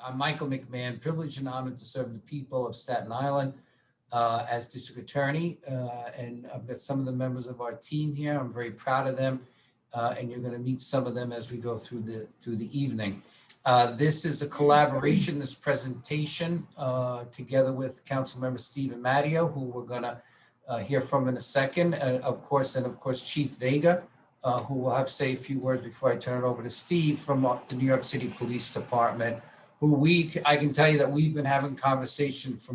I'm Michael McMahon, privileged and honored to serve the people of Staten Island as district attorney. And I've got some of the members of our team here. I'm very proud of them. And you're going to meet some of them as we go through the evening. This is a collaboration, this presentation, together with Councilmember Steve and Matteo, who we're going to hear from in a second, of course, Chief Vega, who will have to say a few words before I turn it over to Steve from the New York City Police Department, who I can tell you that we've been having conversations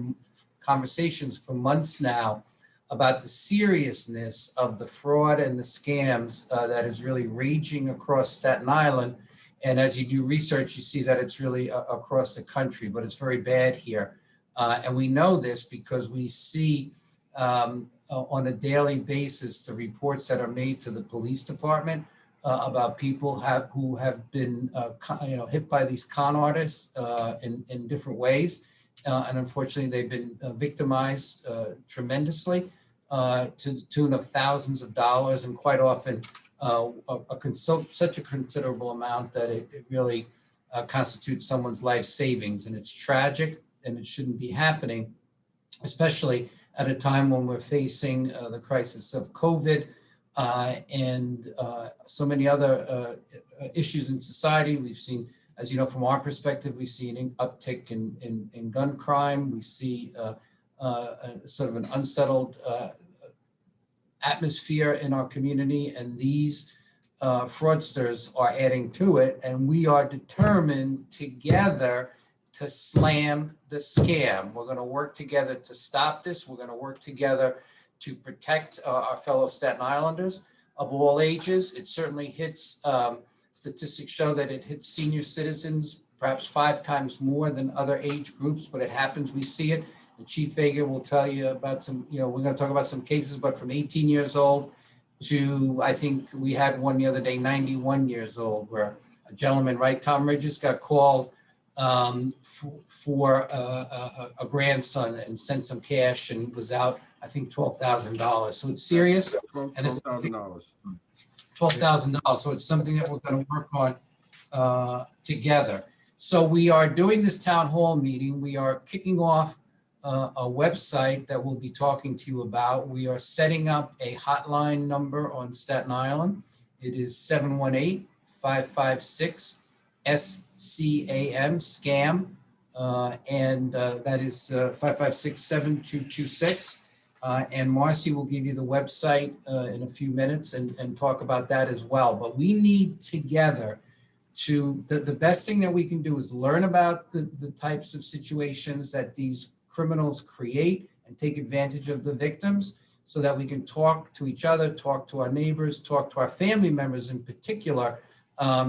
for months now about the seriousness of the fraud and the scams that is really raging across Staten Island. And as you do research, you see that it's really across the country, but it's very bad here. And we know this because we see on a daily basis the reports that are made to the police department about people who have been hit by these con artists in different ways. And unfortunately, they've been victimized tremendously to the tune of thousands of dollars, and quite often such a considerable amount that it really constitutes someone's life savings. And it's tragic, and it shouldn't be happening, especially at a time when we're facing the crisis of COVID and so many other issues in society. We've seen, as you know, from our perspective, we see an uptick in gun crime. We see sort of an unsettled atmosphere in our community, and these fraudsters are adding to it. And we are determined together to slam the scam. We're going to work together to stop this. We're going to work together to protect our fellow Staten Islanders of all ages. It certainly hits, statistics show that it hits senior citizens perhaps 5 times more than other age groups, but it happens, we see it. And Chief Vega will tell you about some, we're going to talk about some cases, but from 18 years old to, I think we had one the other day, 91 years old, where a gentleman, right, Tom Ridges, got called for a grandson and sent some cash and was out, I think, $12,000. So it's serious. And it's $12,000. $12,000. So it's something that we're going to work on together. So we are doing this town hall meeting. We are kicking off a website that we'll be talking to you about. We are setting up a hotline number on Staten Island. It is 718-556 SCAM, scam, and that is 556-7226. And Marcy will give you the website in a few minutes and talk about that as well. But we need together to, the best thing that we can do is learn about the types of situations that these criminals create and take advantage of the victims, so that we can talk to each other, talk to our neighbors, talk to our family members in particular,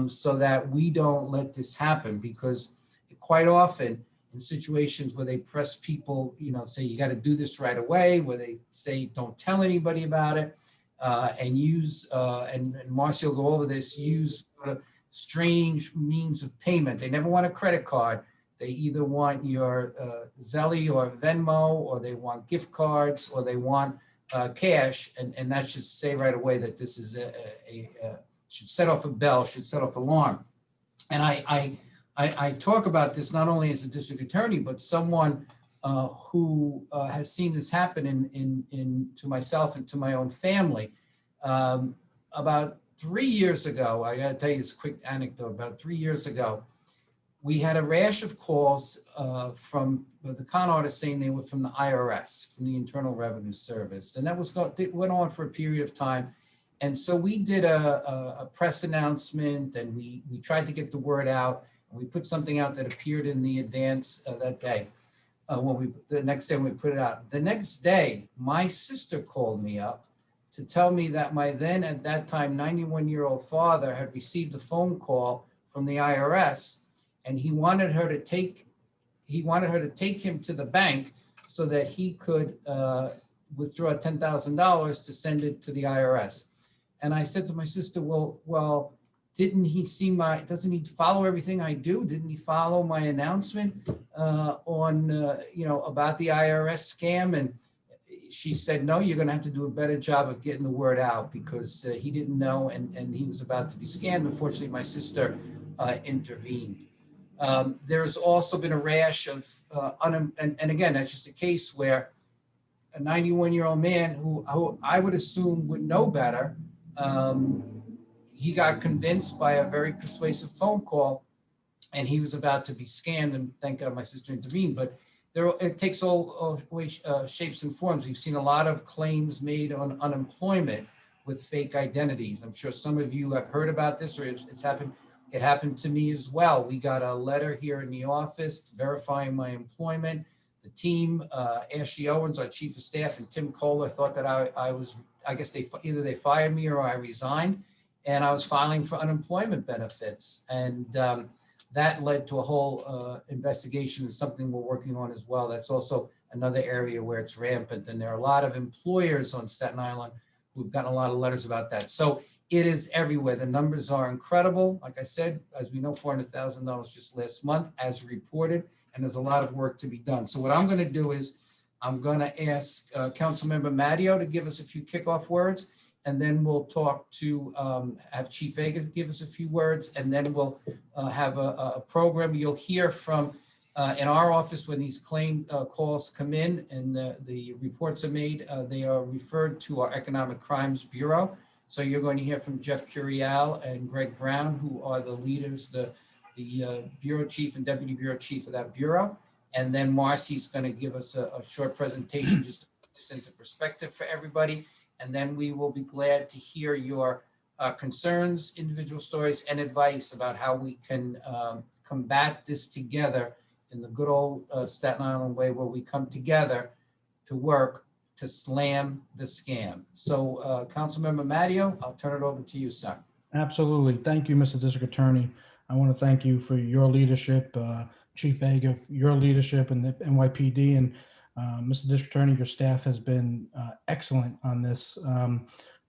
so that we don't let this happen. Because quite often in situations where they press people, say you got to do this right away, where they say don't tell anybody about it, and use, and Marcy will go over this, use sort of strange means of payment. They never want a credit card. They either want your Zelle or Venmo, or they want gift cards, or they want cash, and that should say right away that this is should set off a bell, should set off alarm. And I talk about this not only as a district attorney, but someone who has seen this happen to myself and to my own family. About 3 years ago, I got to tell you this quick anecdote. About 3 years ago, we had a rash of calls from the con artists saying they were from the IRS, from the Internal Revenue Service, and that went on for a period of time. And so we did a press announcement, and we tried to get the word out, and we put something out that appeared in the advance that day. The next day when we put it out, the next day, my sister called me up to tell me that my then at that time 91-year-old father had received a phone call from the IRS, and he wanted her to take him to the bank so that he could withdraw $10,000 to send it to the IRS. And I said to my sister, well, doesn't he follow everything I do? Didn't he follow my announcement on, about the IRS scam? And she said, no, you're going to have to do a better job of getting the word out, because he didn't know, and he was about to be scammed. Unfortunately, my sister intervened. There's also been a rash of, and again, that's just a case where a 91-year-old man who I would assume would know better, um, he got convinced by a very persuasive phone call, and he was about to be scammed. And thank God my sister intervened. But it takes all shapes and forms. We've seen a lot of claims made on unemployment with fake identities. I'm sure some of you have heard about this, or it's happened. It happened to me as well. We got a letter here in the office verifying my employment. The team, Ashley Owens, our chief of staff, and Tim Kohler thought that I was, I guess either they fired me or I resigned, and I was filing for unemployment benefits. And that led to a whole investigation, and something we're working on as well. That's also another area where it's rampant. And there are a lot of employers on Staten Island who've gotten a lot of letters about that. So it is everywhere. The numbers are incredible. Like I said, as we know, $400,000 just last month as reported, and there's a lot of work to be done. So what I'm going to do is I'm going to ask Councilmember Matteo to give us a few kickoff words, and then we'll talk to have Chief Vega give us a few words, and then we'll have a program. You'll hear from in our office when these claim calls come in and the reports are made. They are referred to our Economic Crimes Bureau. So you're going to hear from Jeff Curiel and Greg Brown, who are the leaders, the bureau chief and deputy bureau chief of that bureau. And then Marcy's going to give us a short presentation just to put this into perspective for everybody. And then we will be glad to hear your concerns, individual stories, and advice about how we can combat this together in the good old Staten Island way, where we come together to work to slam the scam. So Councilmember Matteo, I'll turn it over to you, sir. Absolutely. Thank you, Mr. District Attorney. I want to thank you for your leadership, Chief Vega, your leadership, and the NYPD. And Mr. District Attorney, your staff has been excellent on this.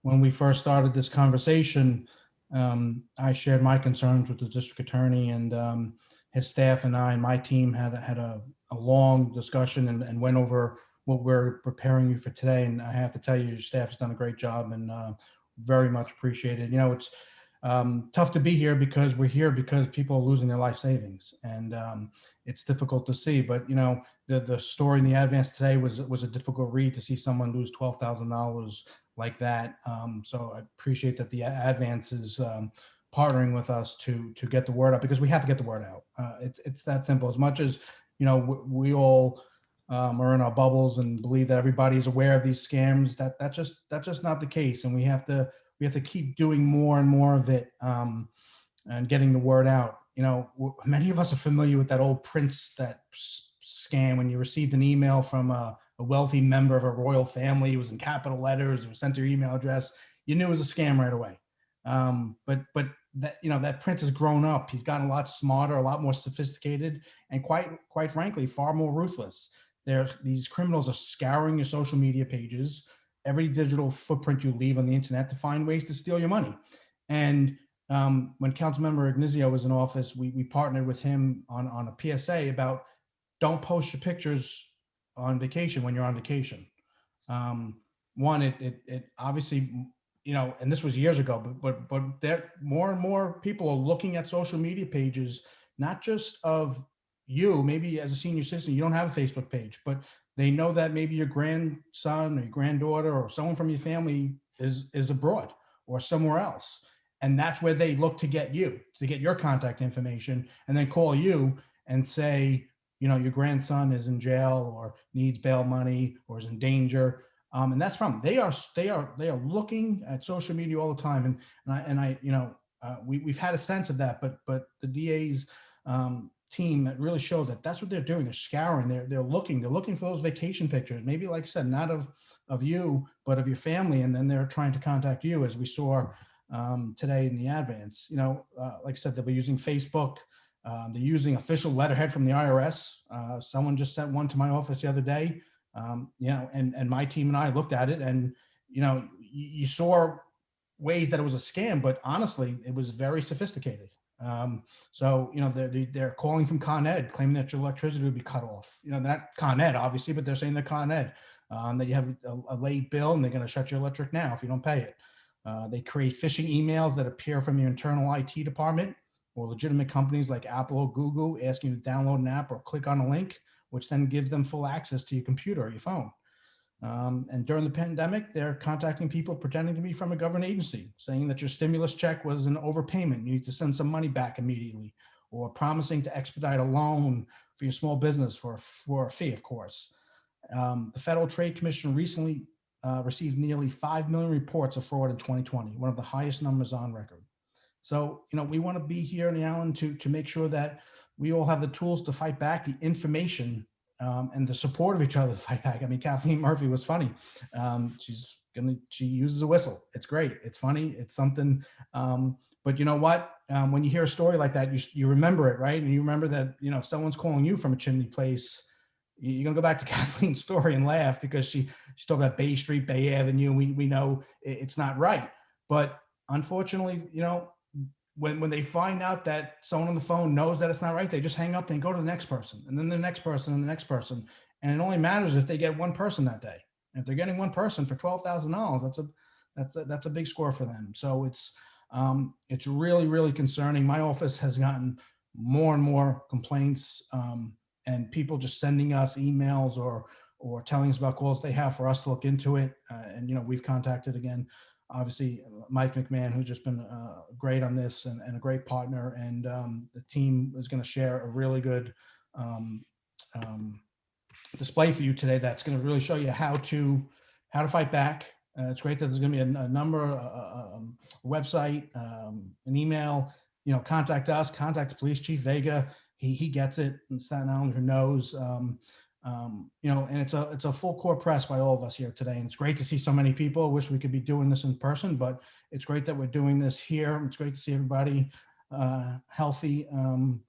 When we first started this conversation, I shared my concerns with the District Attorney, and his staff and I and my team had a long discussion and went over what we're preparing you for today. And I have to tell you, your staff has done a great job, and very much appreciated. You know, it's tough to be here because we're here because people are losing their life savings, and it's difficult to see. But you know, the story in the Advance today was a difficult read to see someone lose $12,000 like that. So I appreciate that the Advance is partnering with us to get the word out, because we have to get the word out. It's that simple. As much as you know, we all are in our bubbles and believe that everybody's aware of these scams. That's just not the case, and we have to keep doing more and more of it, and getting the word out. You know, many of us are familiar with that old Prince, that scam when you received an email from a wealthy member of a royal family. It was in capital letters. It was sent to your email address. You knew it was a scam right away. But that, you know, that Prince has grown up. He's gotten a lot smarter, a lot more sophisticated, and quite frankly, far more ruthless. These criminals are scouring your social media pages, every digital footprint you leave on the internet, to find ways to steal your money. And when Councilmember Ignizio was in office, we partnered with him on a PSA about don't post your pictures on vacation when you're on vacation. One, it obviously, you know, and this was years ago, but there more and more people are looking at social media pages, not just of you. Maybe as a senior citizen, you don't have a Facebook page, but they know that maybe your grandson or your granddaughter or someone from your family is abroad or somewhere else. And that's where they look to get your contact information, and then call you and say, you know, your grandson is in jail or needs bail money or is in danger. And that's from they are looking at social media all the time. And I you know, we've had a sense of that, but the DA's team really showed that that's what they're doing. They're scouring. They're looking for those vacation pictures. Maybe, like I said, not of you, but of your family. And then they're trying to contact you, as we saw today in the Advance. You know, like I said, they'll be using Facebook. They're using official letterhead from the IRS. Someone just sent one to my office the other day. You know, and my team and I looked at it, and you know, you saw ways that it was a scam, but honestly, it was very sophisticated. So, you know, they're calling from Con Ed, claiming that your electricity would be cut off. You know, they're not Con Ed, obviously, but they're saying they're Con Ed, that you have a late bill and they're going to shut your electric now if you don't pay it. They create phishing emails that appear from your internal IT department or legitimate companies like Apple or Google asking you to download an app or click on a link, which then gives them full access to your computer or your phone. And during the pandemic, they're contacting people pretending to be from a government agency, saying that your stimulus check was an overpayment. You need to send some money back immediately, or promising to expedite a loan for your small business for a fee, of course. The Federal Trade Commission recently received nearly 5 million reports of fraud in 2020, one of the highest numbers on record. So, we want to be here in the island to make sure that we all have the tools to fight back, the information and the support of each other to fight back. I mean, Kathleen Murphy was funny. She uses a whistle. It's great. It's funny. It's something. But you know what? When you hear a story like that, you remember it, right? And you remember that, if someone's calling you from a chimney place, you're going to go back to Kathleen's story and laugh, because she talked about Bay Street, Bay Avenue. We know it's not right. But unfortunately, when they find out that someone on the phone knows that it's not right, they just hang up and go to the next person, and then the next person and the next person. And it only matters if they get one person that day. And if they're getting one person for $12,000, that's a big score for them. So it's really, really concerning. My office has gotten more and more complaints, and people just sending us emails or telling us about calls they have for us to look into it. And we've contacted again, obviously, Mike McMahon, who's just been great on this and a great partner. And the team is going to share a really good display for you today that's going to really show you how to fight back. It's great that there's going to be a number, a website, an email. Contact us, contact the police chief Vega. He gets it, and Staten Island who knows. And it's a full court press by all of us here today, and it's great to see so many people. I wish we could be doing this in person, but it's great that we're doing this here. It's great to see everybody healthy.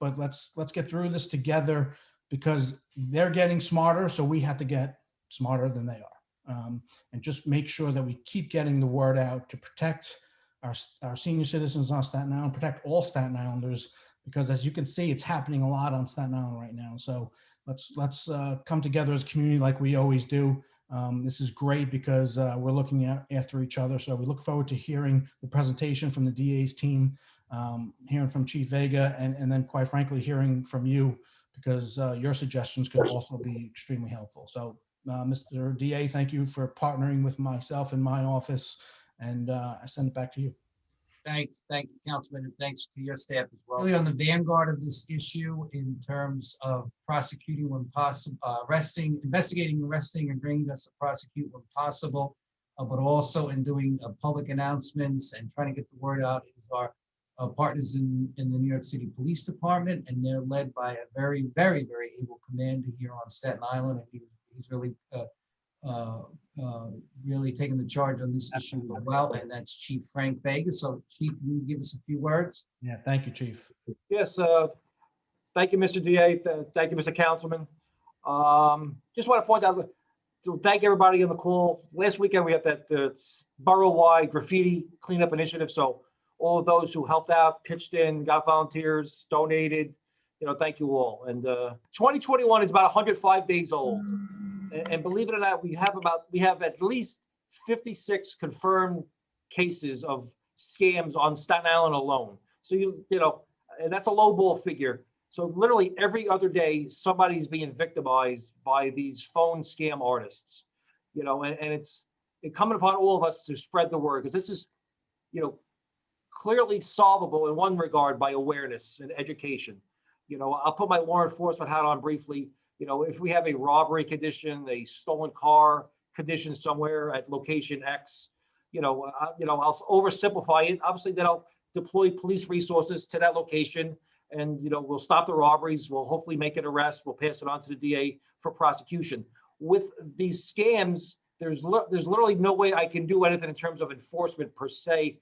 But let's get through this together, because they're getting smarter, so we have to get smarter than they are, and just make sure that we keep getting the word out to protect our senior citizens on Staten Island, protect all Staten Islanders, because as you can see, it's happening a lot on Staten Island right now. So let's come together as a community like we always do. This is great because we're looking after each other. So we look forward to hearing the presentation from the DA's team, hearing from Chief Vega, and then quite frankly, hearing from you, because your suggestions could also be extremely helpful. So Mr. DA, thank you for partnering with myself and my office, and I send it back to you. Thank you, Councilman, and thanks to your staff as well. Really on the vanguard of this issue in terms of prosecuting when possible, investigating, arresting, and bringing us to prosecute when possible, but also in doing public announcements and trying to get the word out is our partners in the New York City Police Department, and they're led by a very, very, very able commander here on Staten Island, and he's really really taking the charge on this issue as well, and that's Chief Frank Vega. So, Chief, can you give us a few words? Yeah, thank you, Chief. Yes, thank you, Mr. DA. Thank you, Mr. Councilman. Just want to point out to thank everybody on the call. Last weekend we had that borough-wide graffiti cleanup initiative. So all of those who helped out, pitched in, got volunteers, donated, thank you all. And 2021 is about 105 days old. And believe it or not, we have at least 56 confirmed cases of scams on Staten Island alone. So and that's a low ball figure. So literally every other day, somebody's being victimized by these phone scam artists. And it's incumbent upon all of us to spread the word, because this is, clearly solvable in one regard by awareness and education. I'll put my law enforcement hat on briefly. If we have a robbery condition, a stolen car condition somewhere at location X, I'll oversimplify it. Obviously, then I'll deploy police resources to that location, and we'll stop the robberies. We'll hopefully make an arrest. We'll pass it on to the DA for prosecution. With these scams, there's literally no way I can do anything in terms of enforcement per se.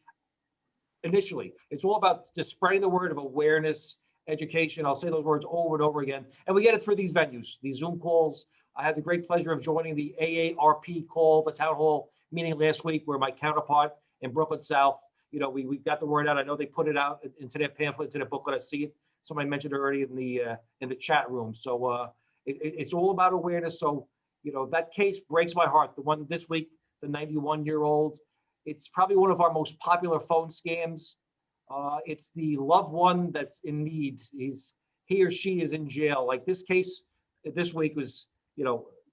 Initially, it's all about just spreading the word of awareness, education. I'll say those words over and over again. And we get it through these venues, these Zoom calls. I had the great pleasure of joining the AARP call, the town hall meeting last week, where my counterpart in Brooklyn South, we got the word out. I know they put it out into their pamphlet, into their booklet. I see it. Somebody mentioned it already in the chat room. So it's all about awareness. So, that case breaks my heart. The one this week, the 91-year-old, it's probably one of our most popular phone scams. It's the loved one that's in need. He or she is in jail. Like this case this week was,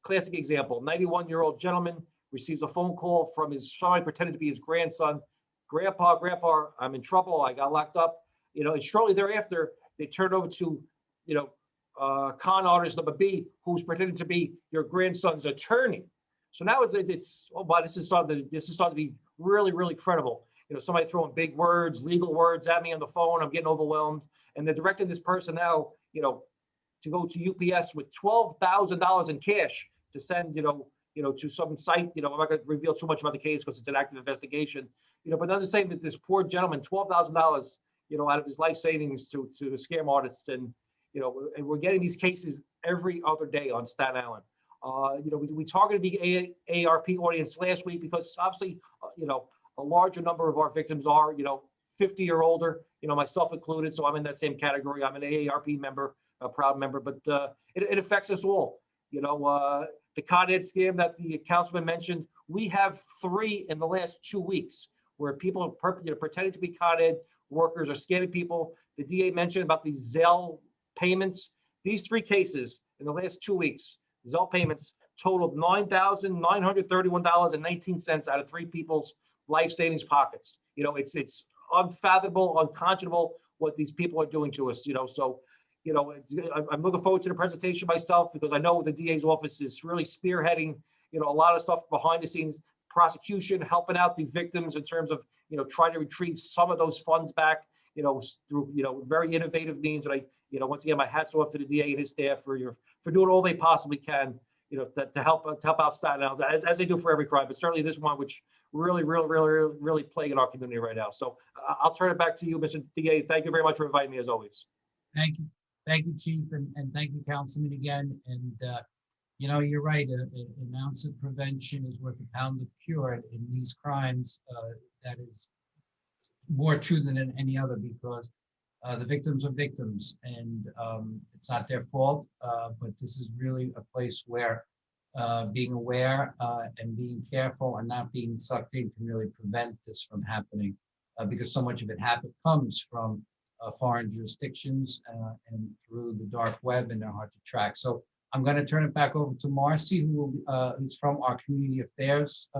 classic example. 91-year-old gentleman receives a phone call from his son, pretending to be his grandson. Grandpa, I'm in trouble. I got locked up. And shortly thereafter, they turned over to, con artist number B, who's pretending to be your grandson's attorney. So now it's oh, wow, this is starting to be really, really credible. Somebody throwing big words, legal words at me on the phone. I'm getting overwhelmed. And they're directing this person now, to go to UPS with $12,000 in cash to send, to some site. I'm not going to reveal too much about the case because it's an active investigation. But understanding that this poor gentleman, $12,000, out of his life savings to scam artists, and and we're getting these cases every other day on Staten Island. We targeted the AARP audience last week because obviously, a larger number of our victims are, 50 or older, myself included. So I'm in that same category. I'm an AARP member, a proud member, but it affects us all. The Con Ed scam that the councilman mentioned, we have 3 in the last 2 weeks where people are pretending to be Con Ed workers are scamming people. The DA mentioned about the Zelle payments. These 3 cases in the last 2 weeks, Zelle payments totaled $9,931.19 out of 3 people's life savings pockets. It's unfathomable, unconscionable what these people are doing to us. So I'm looking forward to the presentation myself because I know the DA's office is really spearheading, a lot of stuff behind the scenes, prosecution, helping out the victims in terms of, trying to retrieve some of those funds back, through, very innovative means. And once again, my hat's off to the DA and his staff for doing all they possibly can, to help out Staten Island as they do for every crime, but certainly this one, which really plaguing our community right now. So I'll turn it back to you, Mr. DA. Thank you very much for inviting me as always. Thank you. Thank you, Chief, and thank you, Councilman, again. And, you're right. An ounce of prevention is worth a pound of cure in these crimes. That is more true than any other because the victims are victims and it's not their fault. But this is really a place where being aware and being careful and not being sucked in can really prevent this from happening because so much of it comes from foreign jurisdictions and through the dark web, and they're hard to track. So I'm going to turn it back over to Marcy, who's from our community affairs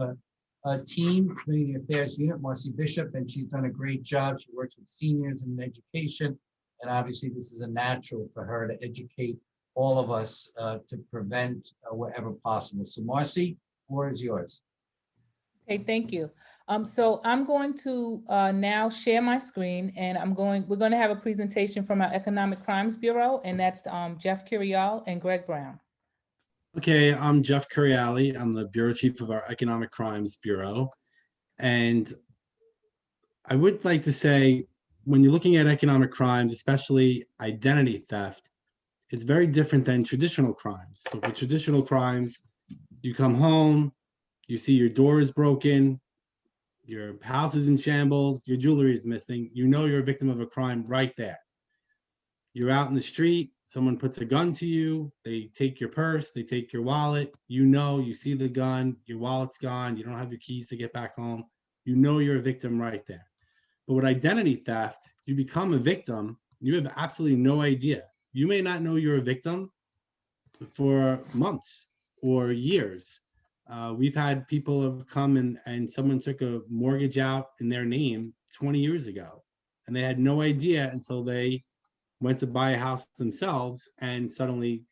team, community affairs unit, Marcy Bishop, and she's done a great job. She works with seniors in education, and obviously this is a natural for her to educate all of us to prevent wherever possible. So Marcy, the floor is yours. Okay, thank you. So I'm going to now share my screen, and we're going to have a presentation from our Economic Crimes Bureau, and that's Jeff Curial and Greg Brown. Okay, I'm Jeff Curiali. I'm the Bureau Chief of our Economic Crimes Bureau. And I would like to say, when you're looking at economic crimes, especially identity theft, it's very different than traditional crimes. So for traditional crimes, you come home, you see your door is broken, your house is in shambles, your jewelry is missing, you're a victim of a crime right there. You're out in the street, someone puts a gun to you, they take your purse, they take your wallet, you see the gun, your wallet's gone, you don't have your keys to get back home, you're a victim right there. But with identity theft, you become a victim, you have absolutely no idea. You may not know you're a victim for months or years. We've had people have come and someone took a mortgage out in their name 20 years ago, and they had no idea until they went to buy a house themselves, and suddenly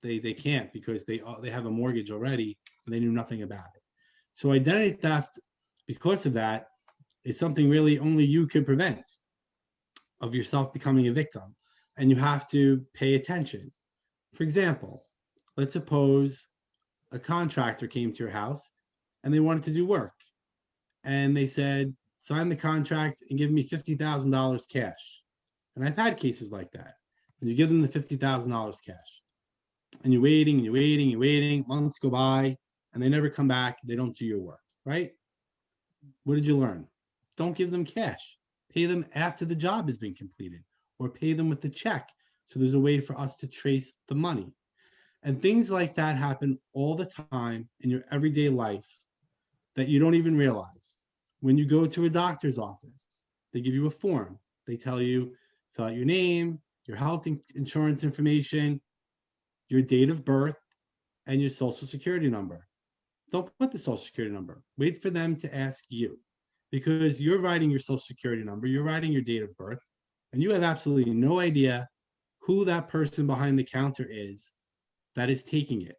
they can't because they have a mortgage already and they knew nothing about it. So identity theft, because of that, is something really only you can prevent of yourself becoming a victim, and you have to pay attention. For example, let's suppose a contractor came to your house and they wanted to do work, and they said, sign the contract and give me $50,000 cash. And I've had cases like that. And you give them the $50,000 cash, and you're waiting, months go by, and they never come back. They don't do your work, right? What did you learn? Don't give them cash. Pay them after the job has been completed, or pay them with the check. So there's a way for us to trace the money. And things like that happen all the time in your everyday life that you don't even realize. When you go to a doctor's office, They give you a form. They tell you, fill out your name, your health insurance information, your date of birth, and your social security number. Don't put the social security number. Wait for them to ask you, because you're writing your social security number, you're writing your date of birth, and you have absolutely no idea who that person behind the counter is that is taking it.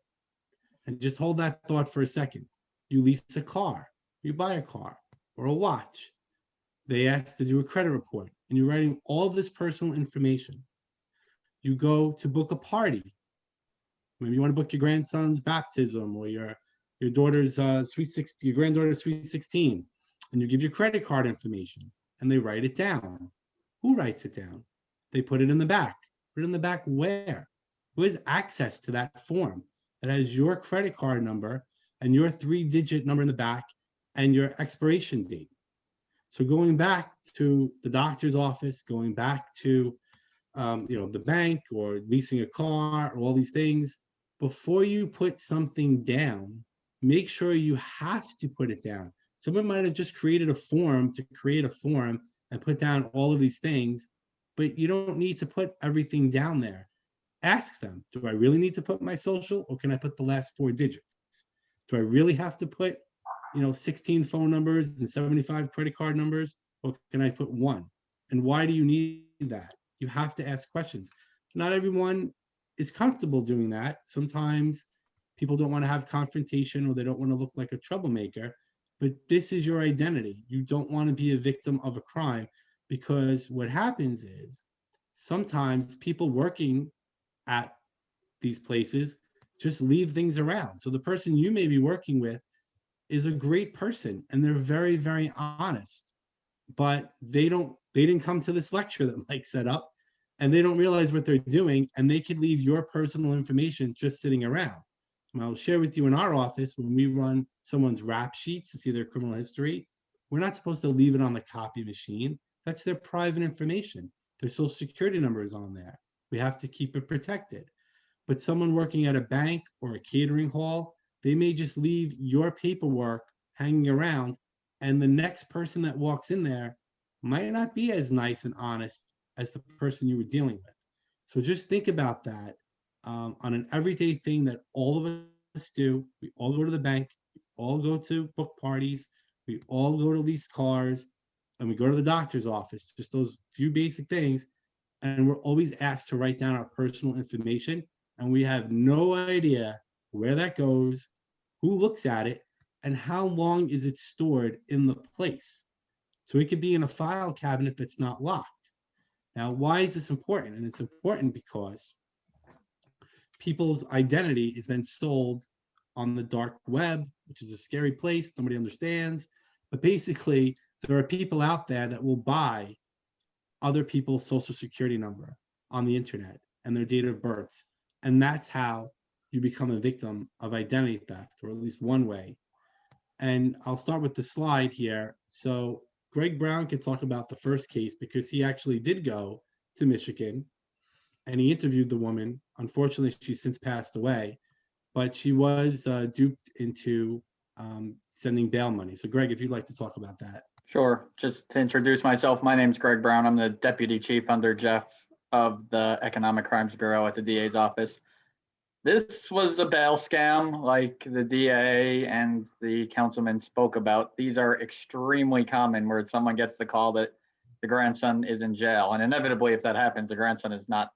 And just hold that thought for a second. You lease a car, you buy a car or a watch. They ask to do a credit report, and you're writing all this personal information. You go to book a party. Maybe you want to book your grandson's baptism or your daughter's sweet 16, your granddaughter's sweet 16, and you give your credit card information, and they write it down. Who writes it down? They put it in the back. Put it in the back where? Who has access to that form that has your credit card number and your 3-digit number in the back and your expiration date? So going back to the doctor's office, going back to the bank or leasing a car or all these things, before you put something down, make sure you have to put it down. Someone might have just created a form to create a form and put down all of these things, but you don't need to put everything down there. Ask them, do I really need to put my social, or can I put the last 4 digits? Do I really have to put 16 phone numbers and 75 credit card numbers, or can I put 1? And why do you need that? You have to ask questions. Not everyone is comfortable doing that. Sometimes people don't want to have confrontation, or they don't want to look like a troublemaker, but this is your identity. You don't want to be a victim of a crime, because what happens is sometimes people working at these places just leave things around. So the person you may be working with is a great person and they're very, very honest, but they didn't come to this lecture that Mike set up, and they don't realize what they're doing, and they could leave your personal information just sitting around. And I'll share with you, in our office, when we run someone's rap sheets to see their criminal history, we're not supposed to leave it on the copy machine. That's their private information. Their social security number is on there. We have to keep it protected. But someone working at a bank or a catering hall, they may just leave your paperwork hanging around, and the next person that walks in there might not be as nice and honest as the person you were dealing with. So just think about that on an everyday thing that all of us do. We all go to the bank, we all go to book parties, we all go to lease cars, and we go to the doctor's office, just those few basic things. And we're always asked to write down our personal information, and we have no idea where that goes, who looks at it, and how long is it stored in the place. So it could be in a file cabinet that's not locked. Now, why is this important? And it's important because people's identity is then sold on the dark web, which is a scary place, nobody understands. But basically, there are people out there that will buy other people's social security number on the internet and their date of births. And that's how you become a victim of identity theft, or at least one way. And I'll start with the slide here. So Greg Brown can talk about the first case, because he actually did go to Michigan and he interviewed the woman. Unfortunately, she's since passed away, but she was duped into sending bail money. So Greg, if you'd like to talk about that. Sure. Just to introduce myself, my name's Greg Brown. I'm the deputy chief under Jeff of the Economic Crimes Bureau at the DA's office. This was a bail scam, like the DA and the councilman spoke about. These are extremely common, where someone gets the call that the grandson is in jail. And inevitably, if that happens, the grandson is not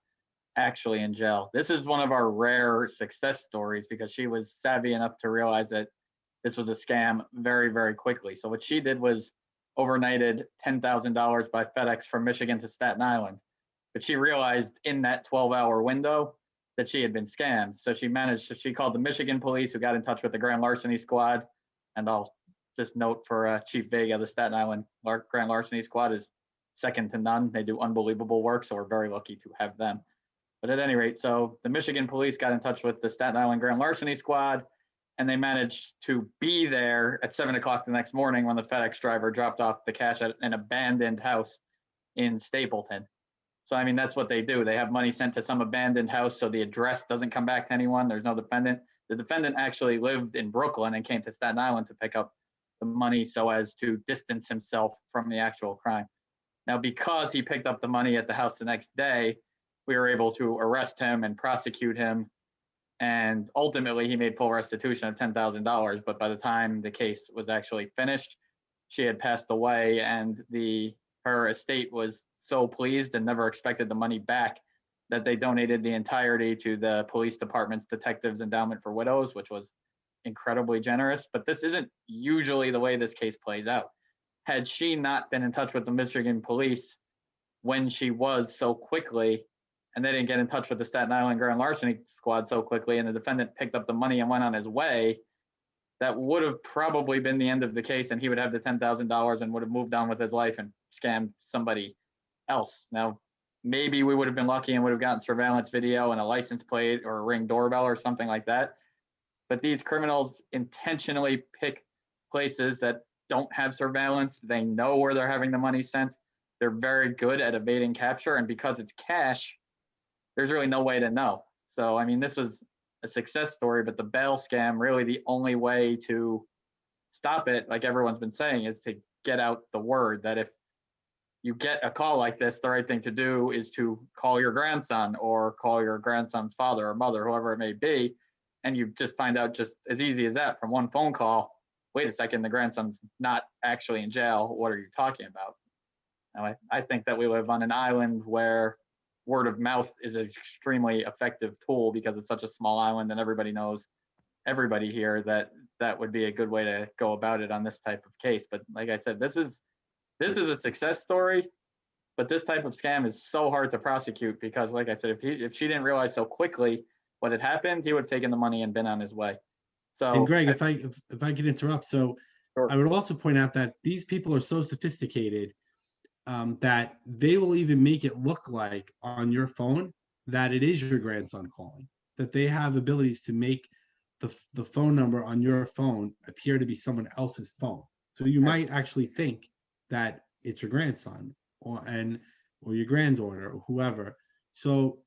actually in jail. This is one of our rare success stories, because she was savvy enough to realize that this was a scam very, very quickly. So what she did was overnighted $10,000 by FedEx from Michigan to Staten Island. But she realized in that 12-hour window that she had been scammed. So she called the Michigan police, who got in touch with the grand larceny squad. And I'll just note for Chief Vega, the Staten Island grand larceny squad is second to none. They do unbelievable work, so we're very lucky to have them. But at any rate, so the Michigan police got in touch with the Staten Island grand larceny squad, and they managed to be there at 7 o'clock the next morning when the FedEx driver dropped off the cash at an abandoned house in Stapleton. So, I mean, that's what they do. They have money sent to some abandoned house, so the address doesn't come back to anyone. There's no defendant. The defendant actually lived in Brooklyn and came to Staten Island to pick up the money so as to distance himself from the actual crime. Now, because he picked up the money at the house the next day, we were able to arrest him and prosecute him. And ultimately, he made full restitution of $10,000. But by the time the case was actually finished, she had passed away, and her estate was so pleased and never expected the money back that they donated the entirety to the police department's Detectives Endowment for Widows, which was incredibly generous. But this isn't usually the way this case plays out. Had she not been in touch with the Michigan police when she was so quickly, and they didn't get in touch with the Staten Island grand larceny squad so quickly, and the defendant picked up the money and went on his way, that would have probably been the end of the case, and he would have the $10,000 and would have moved on with his life and scammed somebody else. Now, maybe we would have been lucky and would have gotten surveillance video and a license plate or a Ring doorbell or something like that. But these criminals intentionally pick places that don't have surveillance. They know where they're having the money sent. They're very good at evading capture. And because it's cash, there's really no way to know. So, I mean, this was a success story, but the bail scam, really the only way to stop it, like everyone's been saying, is to get out the word that if you get a call like this, the right thing to do is to call your grandson or call your grandson's father or mother, whoever it may be. And you just find out just as easy as that from one phone call, wait a second, the grandson's not actually in jail. What are you talking about? Now, I think that we live on an island where word of mouth is an extremely effective tool because it's such a small island and everybody knows everybody here, that would be a good way to go about it on this type of case. But like I said, this is a success story, but this type of scam is so hard to prosecute because, like I said, if she didn't realize so quickly what had happened, he would have taken the money and been on his way. So, And Greg, if I could interrupt, so Sure. I would also point out that these people are so sophisticated that they will even make it look like on your phone that it is your grandson calling, that they have abilities to make the phone number on your phone appear to be someone else's phone. So you might actually think that it's your grandson or your granddaughter or whoever. So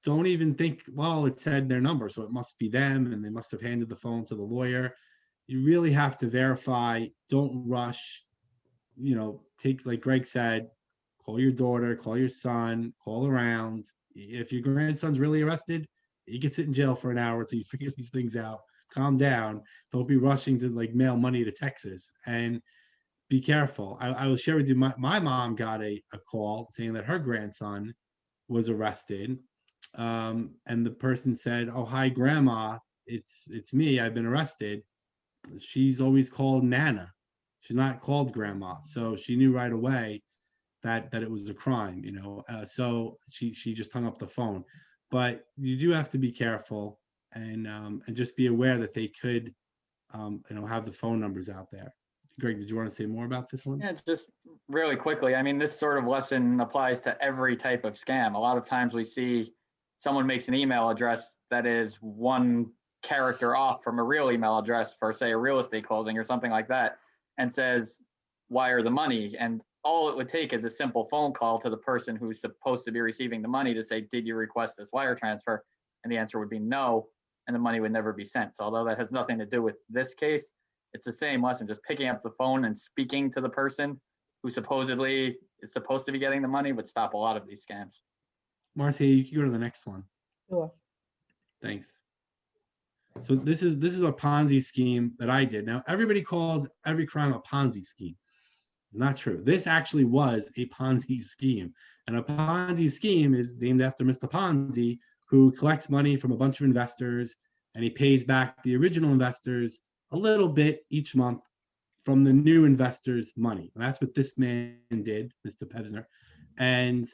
don't even think, well, it said their number, so it must be them and they must have handed the phone to the lawyer. You really have to verify. Don't rush. Take, like Greg said, call your daughter, call your son, call around. If your grandson's really arrested, he can sit in jail for an hour until you figure these things out. Calm down. Don't be rushing to like mail money to Texas, and be careful. I will share with you, my mom got a call saying that her grandson was arrested. And the person said, "Oh, hi, grandma. It's me. I've been arrested." She's always called Nana. She's not called grandma. So she knew right away that it was a crime, so she just hung up the phone. But you do have to be careful and just be aware that they could, have the phone numbers out there. Greg, did you want to say more about this one? Yeah, just really quickly. I mean, this sort of lesson applies to every type of scam. A lot of times we see someone makes an email address that is one character off from a real email address for, say, a real estate closing or something like that, and says, wire the money. And all it would take is a simple phone call to the person who's supposed to be receiving the money to say, did you request this wire transfer? And the answer would be no, and the money would never be sent. So although that has nothing to do with this case, it's the same lesson. Just picking up the phone and speaking to the person who supposedly is supposed to be getting the money would stop a lot of these scams. Marcia, you can go to the next one. Sure. Thanks. So this is a Ponzi scheme that I did. Now, everybody calls every crime a Ponzi scheme. Not true. This actually was a Ponzi scheme. And a Ponzi scheme is named after Mr. Ponzi, who collects money from a bunch of investors, and he pays back the original investors a little bit each month from the new investors' money. And that's what this man did, Mr. Pevsner. And,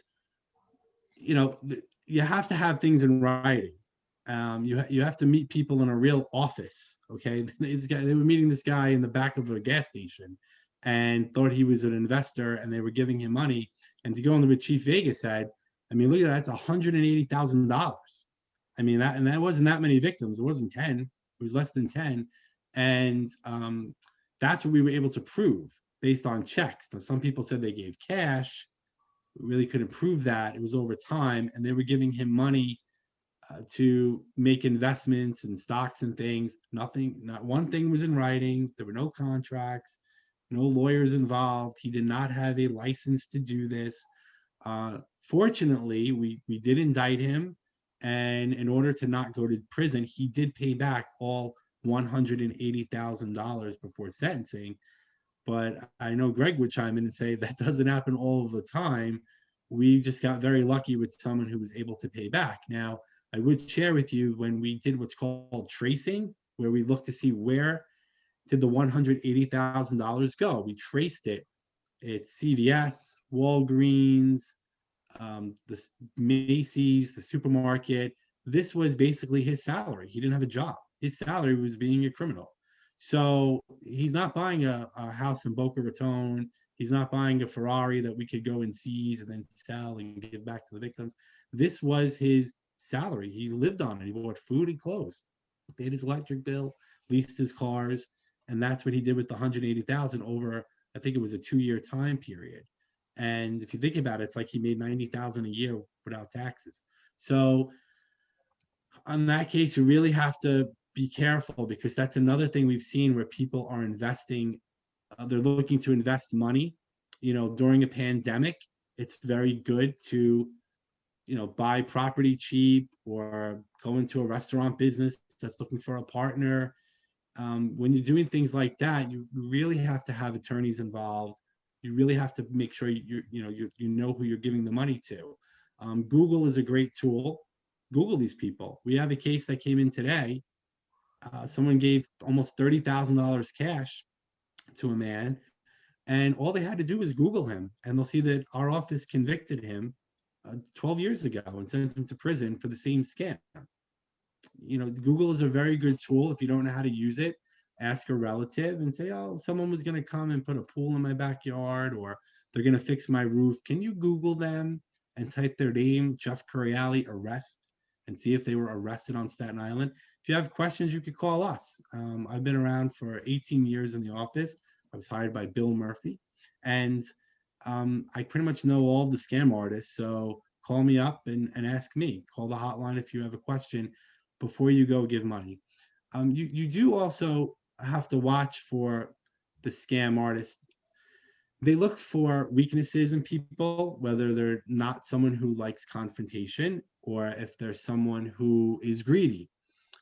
you have to have things in writing. You have to meet people in a real office. Okay, they were meeting this guy in the back of a gas station and thought he was an investor, and they were giving him money. And to go on to what Chief Vega said, I mean, look at that, it's $180,000. I mean, that wasn't that many victims. It wasn't 10. It was less than 10. And that's what we were able to prove based on checks. Now, some people said they gave cash. We really couldn't prove that. It was over time, and they were giving him money to make investments and stocks and things. Not one thing was in writing. There were no contracts. no lawyers involved. He did not have a license to do this. Fortunately, we did indict him, and in order to not go to prison, he did pay back all $180,000 before sentencing. But I know Greg would chime in and say that doesn't happen all of the time. We just got very lucky with someone who was able to pay back. Now, I would share with you when we did what's called tracing, where we looked to see where did the $180,000 go. We traced it. It's CVS, Walgreens, the Macy's, the supermarket. This was basically his salary. He didn't have a job. His salary was being a criminal. So he's not buying a house in Boca Raton. He's not buying a Ferrari that we could go and seize and then sell and give back to the victims. This was his salary. He lived on it. He bought food and clothes, paid his electric bill, leased his cars, and that's what he did with the 180,000 over, I think it was a 2-year time period. And if you think about it, it's like he made 90,000 a year without taxes. So on that case, you really have to be careful, because that's another thing we've seen where people are investing. They're looking to invest money. During a pandemic, it's very good to, buy property cheap or go into a restaurant business that's looking for a partner. When you're doing things like that, you really have to have attorneys involved. You really have to make sure you know who you're giving the money to. Google is a great tool. Google these people. We have a case that came in today. Someone gave almost $30,000 cash to a man, and all they had to do was Google him, and they'll see that our office convicted him 12 years ago and sent him to prison for the same scam. Google is a very good tool. If you don't know how to use it, ask a relative and say, oh, someone was going to come and put a pool in my backyard, or they're going to fix my roof. Can you Google them and type their name, Jeff Curiali, arrest, and see if they were arrested on Staten Island? If you have questions, you could call us. I've been around for 18 years in the office. I was hired by Bill Murphy, and I pretty much know all of the scam artists. So call me up and ask me. Call the hotline if you have a question before you go give money. You do also have to watch for the scam artists. They look for weaknesses in people, whether they're not someone who likes confrontation or if they're someone who is greedy.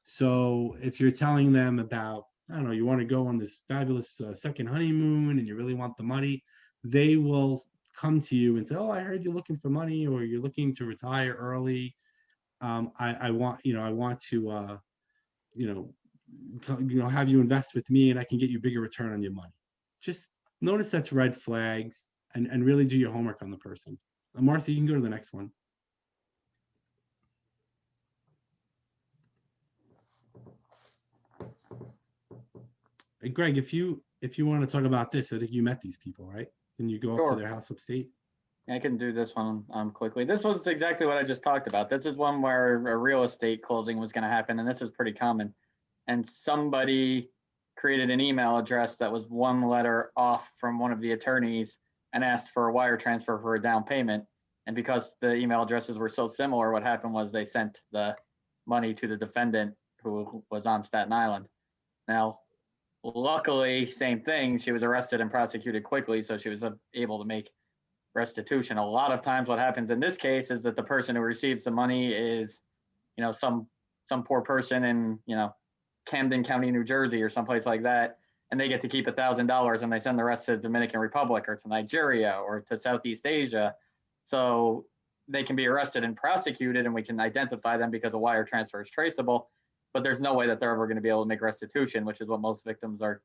So if you're telling them about, I don't know, you want to go on this fabulous second honeymoon and you really want the money, they will come to you and say, oh, I heard you're looking for money, or you're looking to retire early. I want to have you invest with me, and I can get you bigger return on your money. Just notice that's red flags, and really do your homework on the person. Marcy, you can go to the next one. Hey, Greg, if you want to talk about this, I think you met these people, right? Then you go up to their house upstate. I can do this one quickly. This was exactly what I just talked about. This is one where a real estate closing was going to happen, and this is pretty common. And somebody created an email address that was one letter off from one of the attorneys and asked for a wire transfer for a down payment. And because the email addresses were so similar, what happened was they sent the money to the defendant who was on Staten Island. Now, luckily, same thing, she was arrested and prosecuted quickly, so she was able to make restitution. A lot of times what happens in this case is that the person who receives the money is, some poor person in, Camden County, New Jersey, or someplace like that, and they get to keep $1,000 and they send the rest to the Dominican Republic or to Nigeria or to Southeast Asia. So they can be arrested and prosecuted, and we can identify them because a wire transfer is traceable, but there's no way that they're ever going to be able to make restitution, which is what most victims are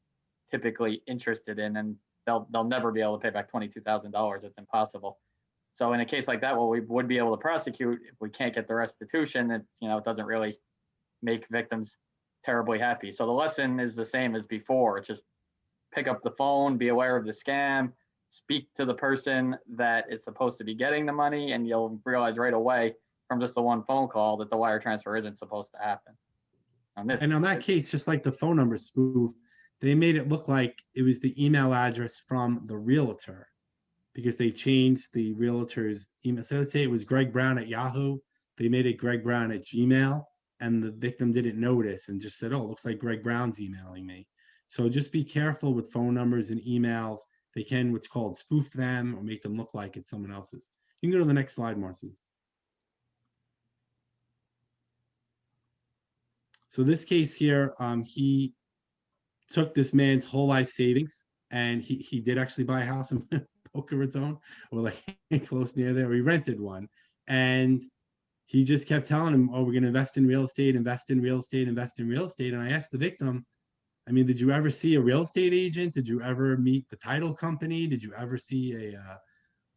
typically interested in, and they'll never be able to pay back $22,000. It's impossible. So in a case like that, well, we would be able to prosecute. If we can't get the restitution, it's, it doesn't really make victims terribly happy. So the lesson is the same as before. It's just pick up the phone, be aware of the scam, speak to the person that is supposed to be getting the money, and you'll realize right away from just the one phone call that the wire transfer isn't supposed to happen. And on that case, just like the phone number spoof, they made it look like it was the email address from the realtor, because they changed the realtor's email. So let's say it was Greg Brown at Yahoo. They made it Greg Brown at Gmail, and the victim didn't notice and just said, oh, it looks like Greg Brown's emailing me. So just be careful with phone numbers and emails. They can what's called spoof them or make them look like it's someone else's. You can go to the next slide, Marcy. So this case here, he took this man's whole life savings, and he did actually buy a house in Boca Raton, or like close near there. He rented one, and he just kept telling him, "Oh, we're going to invest in real estate, invest in real estate, invest in real estate." And I asked the victim, I mean, did you ever see a real estate agent? Did you ever meet the title company? Did you ever see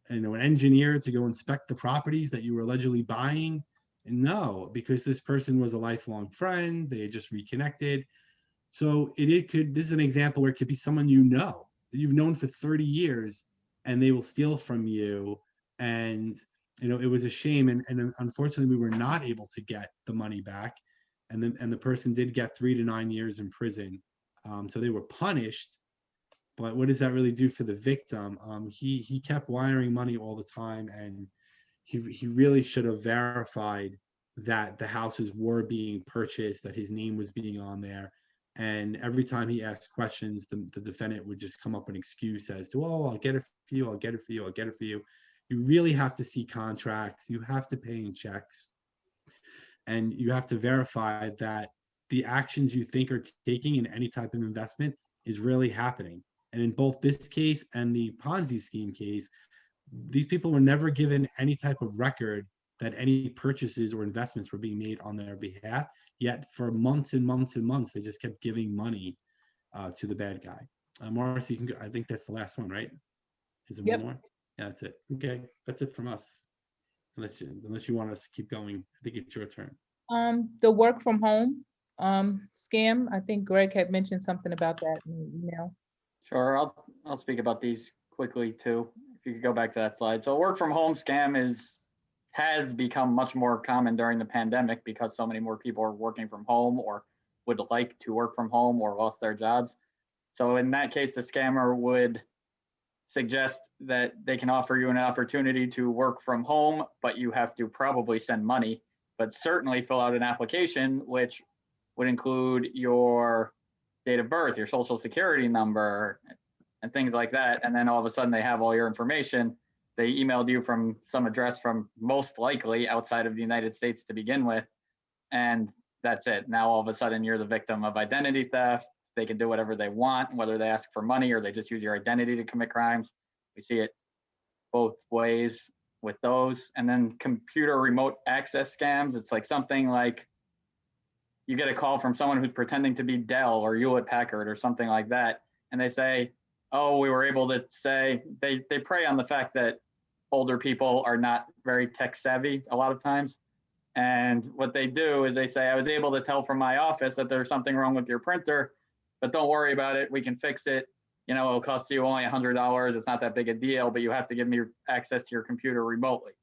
an engineer to go inspect the properties that you were allegedly buying? And no, because this person was a lifelong friend. They had just reconnected. So it could, this is an example where it could be someone that you've known for 30 years, and they will steal from you. And, it was a shame. And unfortunately, we were not able to get the money back. And the person did get 3 to 9 years in prison. So they were punished. But what does that really do for the victim? He kept wiring money all the time, and he really should have verified that the houses were being purchased, that his name was being on there. And every time he asked questions, the defendant would just come up with an excuse as to, "Oh, I'll get it for you, I'll get it for you, I'll get it for you." You really have to see contracts. You have to pay in checks. And you have to verify that the actions you think are taking in any type of investment is really happening. And in both this case and the Ponzi scheme case, these people were never given any type of record that any purchases or investments were being made on their behalf. Yet for months and months and months, they just kept giving money to the bad guy. Marcy, you can go, I think that's the last one, right? Is there Yep. one more? Yeah, that's it. Okay, that's it from us. Unless you want us to keep going, I think it's your turn. The work from home scam. I think Greg had mentioned something about that in the email. Sure, I'll speak about these quickly too. If you could go back to that slide. So work from home scam has become much more common during the pandemic because so many more people are working from home or would like to work from home or lost their jobs. So in that case, the scammer would suggest that they can offer you an opportunity to work from home, but you have to probably send money, but certainly fill out an application, which would include your date of birth, your social security number, and things like that. And then all of a sudden they have all your information. They emailed you from some address from most likely outside of the United States to begin with. And that's it. Now all of a sudden you're the victim of identity theft. They can do whatever they want, whether they ask for money or they just use your identity to commit crimes. We see it both ways with those. And then computer remote access scams. It's like something like you get a call from someone who's pretending to be Dell or Hewlett Packard or something like that. And they say, "Oh, we were able to say," they prey on the fact that older people are not very tech savvy a lot of times. And what they do is they say, "I was able to tell from my office that there's something wrong with your printer, but don't worry about it. We can fix it. It'll cost you only $100. It's not that big a deal, but you have to give me access to your computer remotely."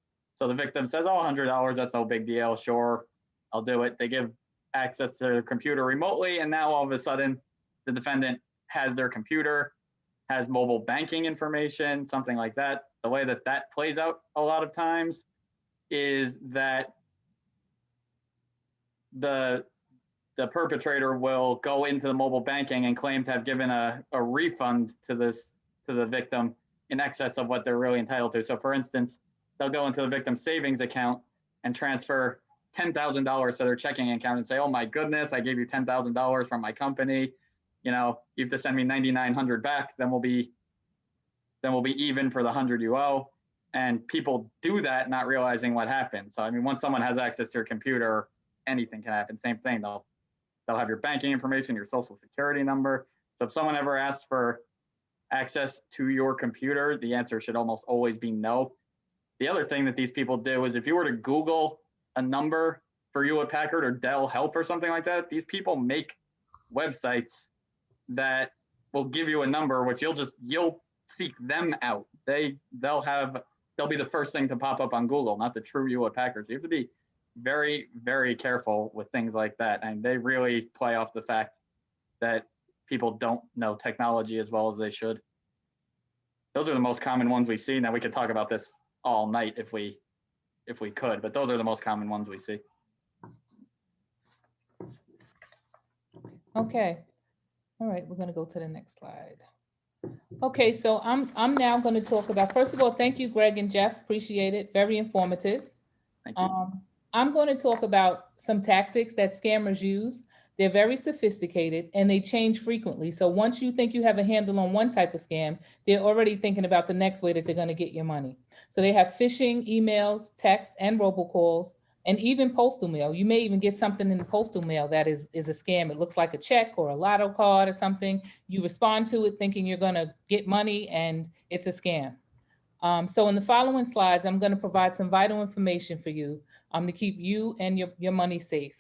So the victim says, "Oh, $100, that's no big deal. Sure, I'll do it." They give access to their computer remotely. And now all of a sudden the defendant has their computer, has mobile banking information, something like that. The way that plays out a lot of times is that the perpetrator will go into the mobile banking and claim to have given a refund to the victim in excess of what they're really entitled to. So for instance, they'll go into the victim's savings account and transfer $10,000 to their checking account and say, "Oh my goodness, I gave you $10,000 from my company. You have to send me 9,900 back. Then we'll be even for the 100 you owe." And people do that not realizing what happened. So once someone has access to your computer, anything can happen. Same thing. They'll have your banking information, your social security number. So if someone ever asks for access to your computer, the answer should almost always be no. The other thing that these people do is if you were to Google a number for Hewlett Packard or Dell Help or something like that, these people make websites that will give you a number, which you'll seek them out. They'll be the first thing to pop up on Google, not the true Hewlett Packard. So you have to be very, very careful with things like that. And they really play off the fact that people don't know technology as well as they should. Those are the most common ones we see. Now we could talk about this all night if we could, but those are the most common ones we see. Okay. All right, we're gonna go to the next slide. Okay, so I'm now gonna talk about, first of all, thank you, Greg and Jeff, appreciate it, very informative. Thank you. I'm going to talk about some tactics that scammers use. They're very sophisticated and they change frequently. So once you think you have a handle on one type of scam, they're already thinking about the next way that they're going to get your money. So they have phishing emails, texts, and robocalls, and even postal mail. You may even get something in the postal mail that is a scam. It looks like a check or a lotto card or something. You respond to it thinking you're going to get money, and it's a scam. So in the following slides, I'm going to provide some vital information for you to keep you and your money safe.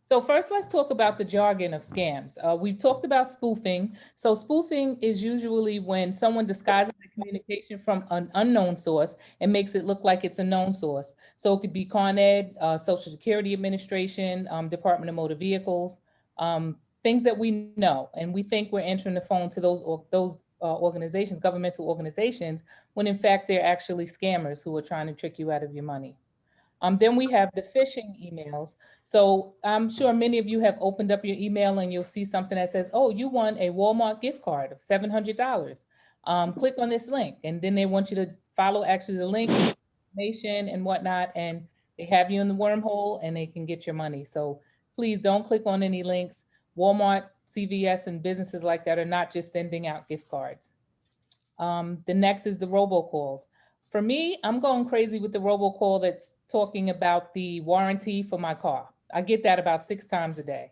So first, let's talk about the jargon of scams. We've talked about spoofing. So spoofing is usually when someone disguises the communication from an unknown source and makes it look like it's a known source. So it could be Con Ed, Social Security Administration, Department of Motor Vehicles, things that we know, and we think we're answering the phone to those organizations, governmental organizations, when in fact they're actually scammers who are trying to trick you out of your money. Then we have the phishing emails. So I'm sure many of you have opened up your email and you'll see something that says, oh, you won a Walmart gift card of $700. Click on this link. And then they want you to follow actually the link, information and whatnot, and they have you in the wormhole and they can get your money. So please don't click on any links. Walmart, CVS, and businesses like that are not just sending out gift cards. The next is the robocalls. For me, I'm going crazy with the robocall that's talking about the warranty for my car. I get that about 6 times a day.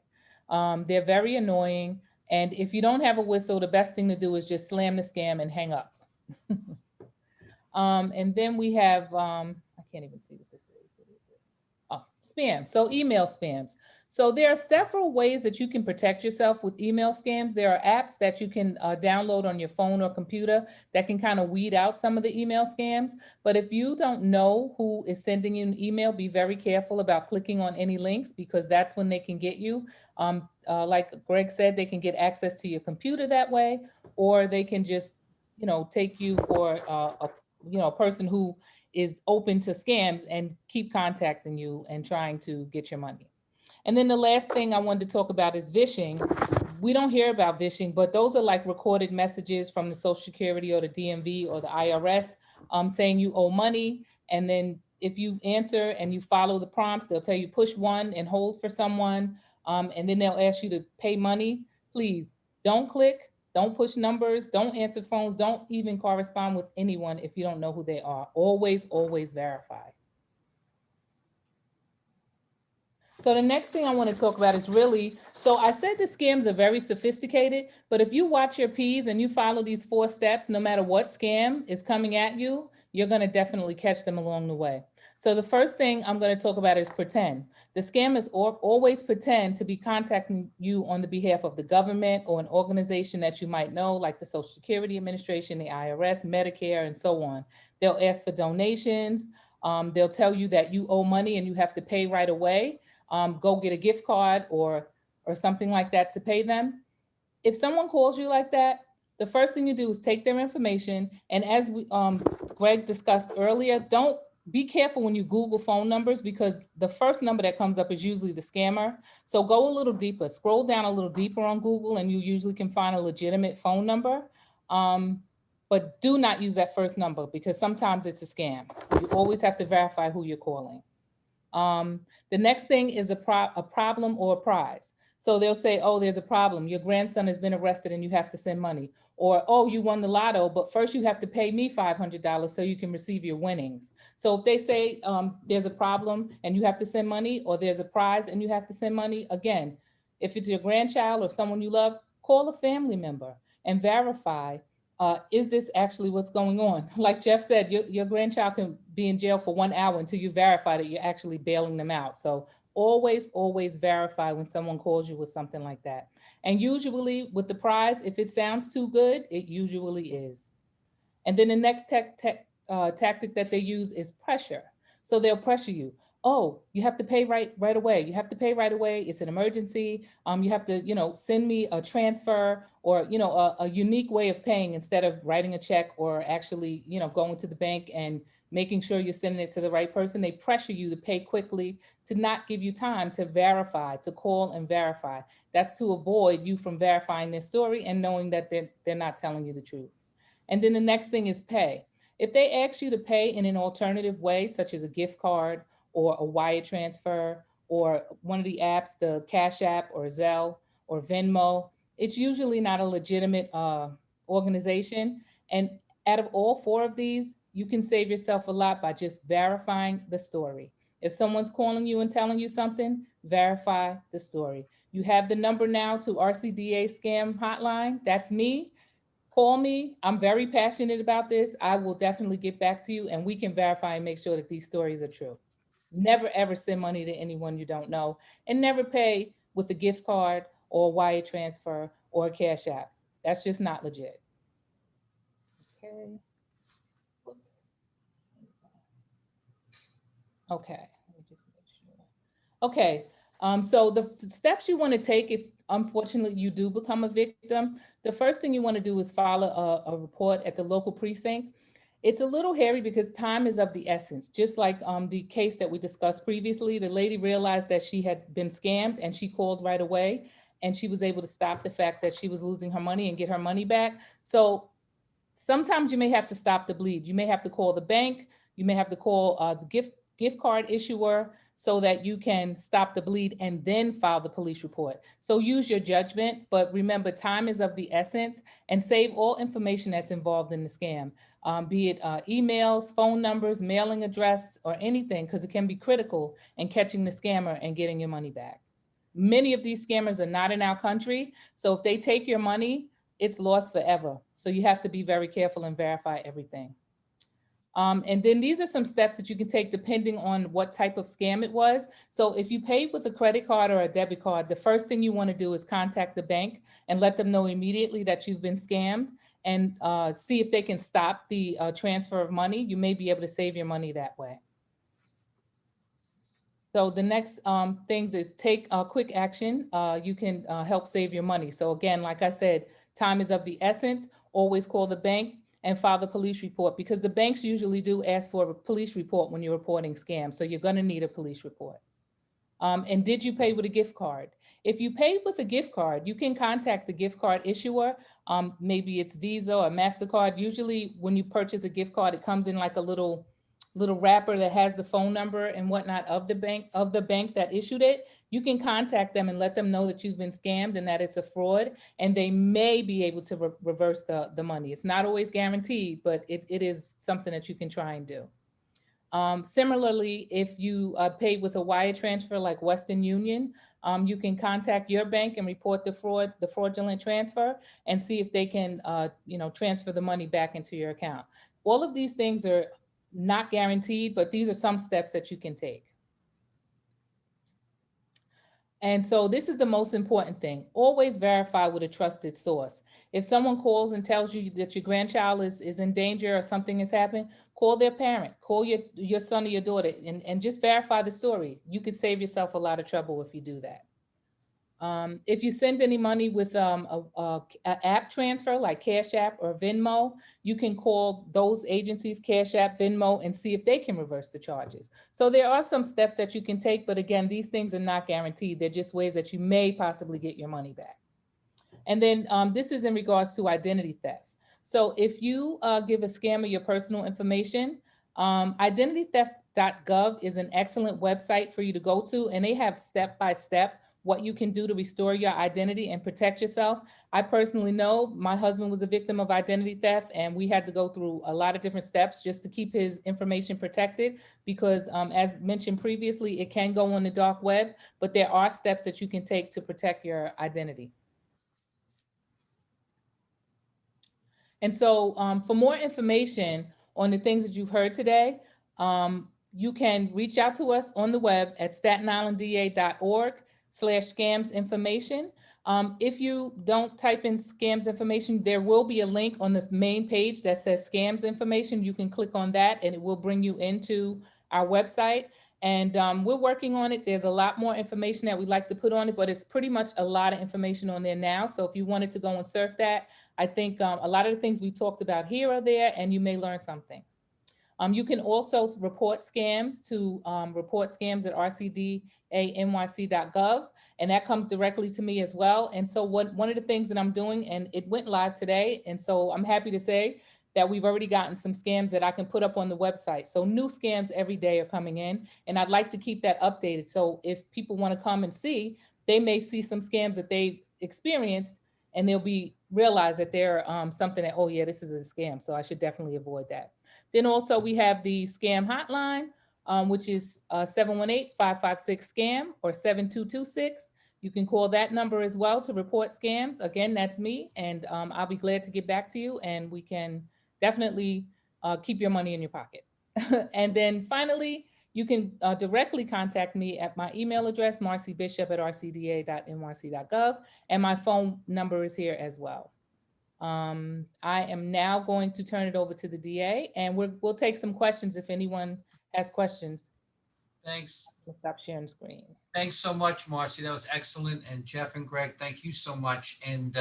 They're very annoying. And if you don't have a whistle, the best thing to do is just slam the scam and hang up. And then we have, I can't even see what this is. What is this? Oh, spam. So email spams. So there are several ways that you can protect yourself with email scams. There are apps that you can download on your phone or computer that can kind of weed out some of the email scams. But if you don't know who is sending you an email, be very careful about clicking on any links, because that's when they can get you. Like Greg said, they can get access to your computer that way, or they can just, take you for a person who is open to scams and keep contacting you and trying to get your money. And then the last thing I wanted to talk about is vishing. We don't hear about vishing, but those are like recorded messages from the Social Security or the DMV or the IRS saying you owe money. And then if you answer and you follow the prompts, they'll tell you push 1 and hold for someone. And then they'll ask you to pay money. Please don't click, don't push numbers, don't answer phones, don't even correspond with anyone if you don't know who they are. Always, always verify. So the next thing I want to talk about is really, so I said the scams are very sophisticated, but if you watch your P's and you follow these 4 steps, no matter what scam is coming at you, you're going to definitely catch them along the way. So the first thing I'm going to talk about is pretend. The scammers always pretend to be contacting you on the behalf of the government or an organization that you might know, like the Social Security Administration, the IRS, Medicare, and so on. They'll ask for donations. They'll tell you that you owe money and you have to pay right away. Go get a gift card or something like that to pay them. If someone calls you like that, the first thing you do is take their information. And as Greg discussed earlier, don't be careful when you Google phone numbers, because the first number that comes up is usually the scammer. So go a little deeper, scroll down a little deeper on Google, and you usually can find a legitimate phone number. But do not use that first number, because sometimes it's a scam. You always have to verify who you're calling. The next thing is a problem or a prize. So they'll say, oh, there's a problem. Your grandson has been arrested and you have to send money. Or, oh, you won the lotto, but first you have to pay me $500 so you can receive your winnings. So if they say there's a problem and you have to send money, or there's a prize and you have to send money, again, if it's your grandchild or someone you love, call a family member and verify, is this actually what's going on? Like Jeff said, your grandchild can be in jail for 1 hour until you verify that you're actually bailing them out. So always, always verify when someone calls you with something like that. And usually with the prize, if it sounds too good, it usually is. And then the next tactic that they use is pressure. So they'll pressure you. Oh, you have to pay right away. You have to pay right away. It's an emergency. You have to, send me a transfer or, a unique way of paying instead of writing a check or actually, going to the bank and making sure you're sending it to the right person. They pressure you to pay quickly, to not give you time to verify, to call and verify. That's to avoid you from verifying their story and knowing that they're not telling you the truth. And then the next thing is pay. If they ask you to pay in an alternative way, such as a gift card or a wire transfer or one of the apps, the Cash App or Zelle or Venmo, it's usually not a legitimate organization. And out of all four of these, you can save yourself a lot by just verifying the story. If someone's calling you and telling you something, verify the story. You have the number now to RCDA scam hotline. That's me. Call me. I'm very passionate about this. I will definitely get back to you and we can verify and make sure that these stories are true. Never ever send money to anyone you don't know, and never pay with a gift card or a wire transfer or a Cash App. That's just not legit. Okay. Whoops. Okay. Let me just make sure. Okay. So the steps you want to take if unfortunately you do become a victim, the first thing you want to do is file a report at the local precinct. It's a little hairy because time is of the essence. Just like the case that we discussed previously, the lady realized that she had been scammed and she called right away and she was able to stop the fact that she was losing her money and get her money back. So sometimes you may have to stop the bleed. You may have to call the bank. You may have to call the gift card issuer so that you can stop the bleed and then file the police report. So use your judgment, but remember time is of the essence and save all information that's involved in the scam, be it emails, phone numbers, mailing address, or anything, because it can be critical in catching the scammer and getting your money back. Many of these scammers are not in our country, so if they take your money, it's lost forever. So you have to be very careful and verify everything. And then these are some steps that you can take depending on what type of scam it was. So if you paid with a credit card or a debit card, the first thing you want to do is contact the bank and let them know immediately that you've been scammed and see if they can stop the transfer of money. You may be able to save your money that way. So the next things is take quick action. You can help save your money. So again, like I said, time is of the essence. Always call the bank and file the police report because the banks usually do ask for a police report when you're reporting scams. So you're going to need a police report. And did you pay with a gift card? If you paid with a gift card, you can contact the gift card issuer. Maybe it's Visa or MasterCard. Usually when you purchase a gift card, it comes in like a little wrapper that has the phone number and whatnot of the bank that issued it. You can contact them and let them know that you've been scammed and that it's a fraud, and they may be able to reverse the money. It's not always guaranteed, but it is something that you can try and do. Similarly, if you paid with a wire transfer like Western Union, you can contact your bank and report the fraudulent transfer and see if they can transfer the money back into your account. All of these things are not guaranteed, but these are some steps that you can take. And so this is the most important thing. Always verify with a trusted source. If someone calls and tells you that your grandchild is in danger or something has happened, call their parent, call your son or your daughter and just verify the story. You could save yourself a lot of trouble if you do that. If you send any money with a app transfer like Cash App or Venmo, you can call those agencies, Cash App, Venmo, and see if they can reverse the charges. So there are some steps that you can take, but again, these things are not guaranteed. They're just ways that you may possibly get your money back. And then this is in regards to identity theft. So if you give a scammer your personal information, identitytheft.gov is an excellent website for you to go to, and they have step-by-step what you can do to restore your identity and protect yourself. I personally know my husband was a victim of identity theft, and we had to go through a lot of different steps just to keep his information protected because as mentioned previously, it can go on the dark web, but there are steps that you can take to protect your identity. And so for more information on the things that you've heard today, you can reach out to us on the web at statenislandda.org/scams information. If you don't type in scams information, there will be a link on the main page that says scams information. You can click on that and it will bring you into our website. And we're working on it. There's a lot more information that we'd like to put on it, but it's pretty much a lot of information on there now. So if you wanted to go and surf that, I think a lot of the things we talked about here are there, and you may learn something. You can also report scams to reportscams@rcdanyc.gov, and that comes directly to me as well. And so one of the things that I'm doing, and it went live today, and so I'm happy to say that we've already gotten some scams that I can put up on the website. So new scams every day are coming in, and I'd like to keep that updated. So if people want to come and see, they may see some scams that they've experienced, and they'll be realize that they're something that, oh yeah, this is a scam. So I should definitely avoid that. Then also we have the scam hotline, which is 718-556-SCAM or 7226. You can call that number as well to report scams. Again, that's me, and I'll be glad to get back to you, and we can definitely keep your money in your pocket. And then finally, you can directly contact me at my email address, marcybishop@rcda.nyc.gov, and my phone number is here as well. I am now going to turn it over to the DA, and we'll take some questions if anyone has questions. Thanks. I'll stop sharing the screen. Thanks so much, Marcy. That was excellent. And Jeff and Greg, thank you so much. And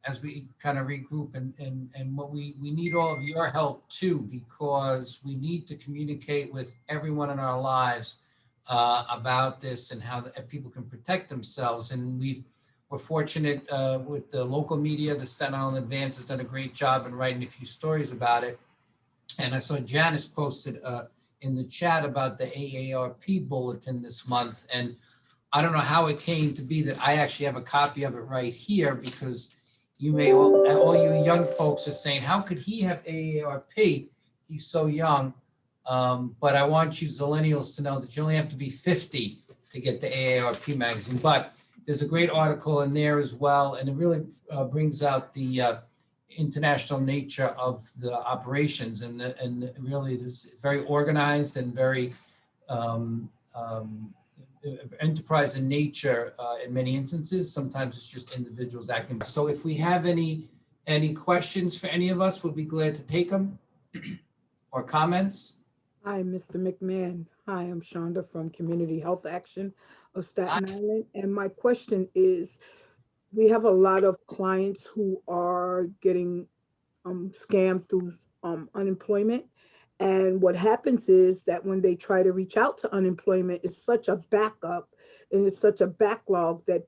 as we kind of regroup and what we need all of your help too, because we need to communicate with everyone in our lives about this and how people can protect themselves. And we're fortunate with the local media. The Staten Island Advance has done a great job in writing a few stories about it. And I saw Janice posted in the chat about the AARP bulletin this month. And I don't know how it came to be that I actually have a copy of it right here, because you may all you young folks are saying, how could he have AARP? He's so young. But I want you Zillennials to know that you only have to be 50 to get the AARP magazine. But there's a great article in there as well, and it really brings out the international nature of the operations, and really it is very organized and very enterprise in nature in many instances. Sometimes it's just individuals acting. So if we have any questions for any of us, we'll be glad to take them or comments. Hi, Mr. McMahon. Hi, I'm Shonda from Community Health Action of Staten Island. And my question is, we have a lot of clients who are getting scammed through unemployment. And what happens is that when they try to reach out to unemployment, it's such a backup and it's such a backlog that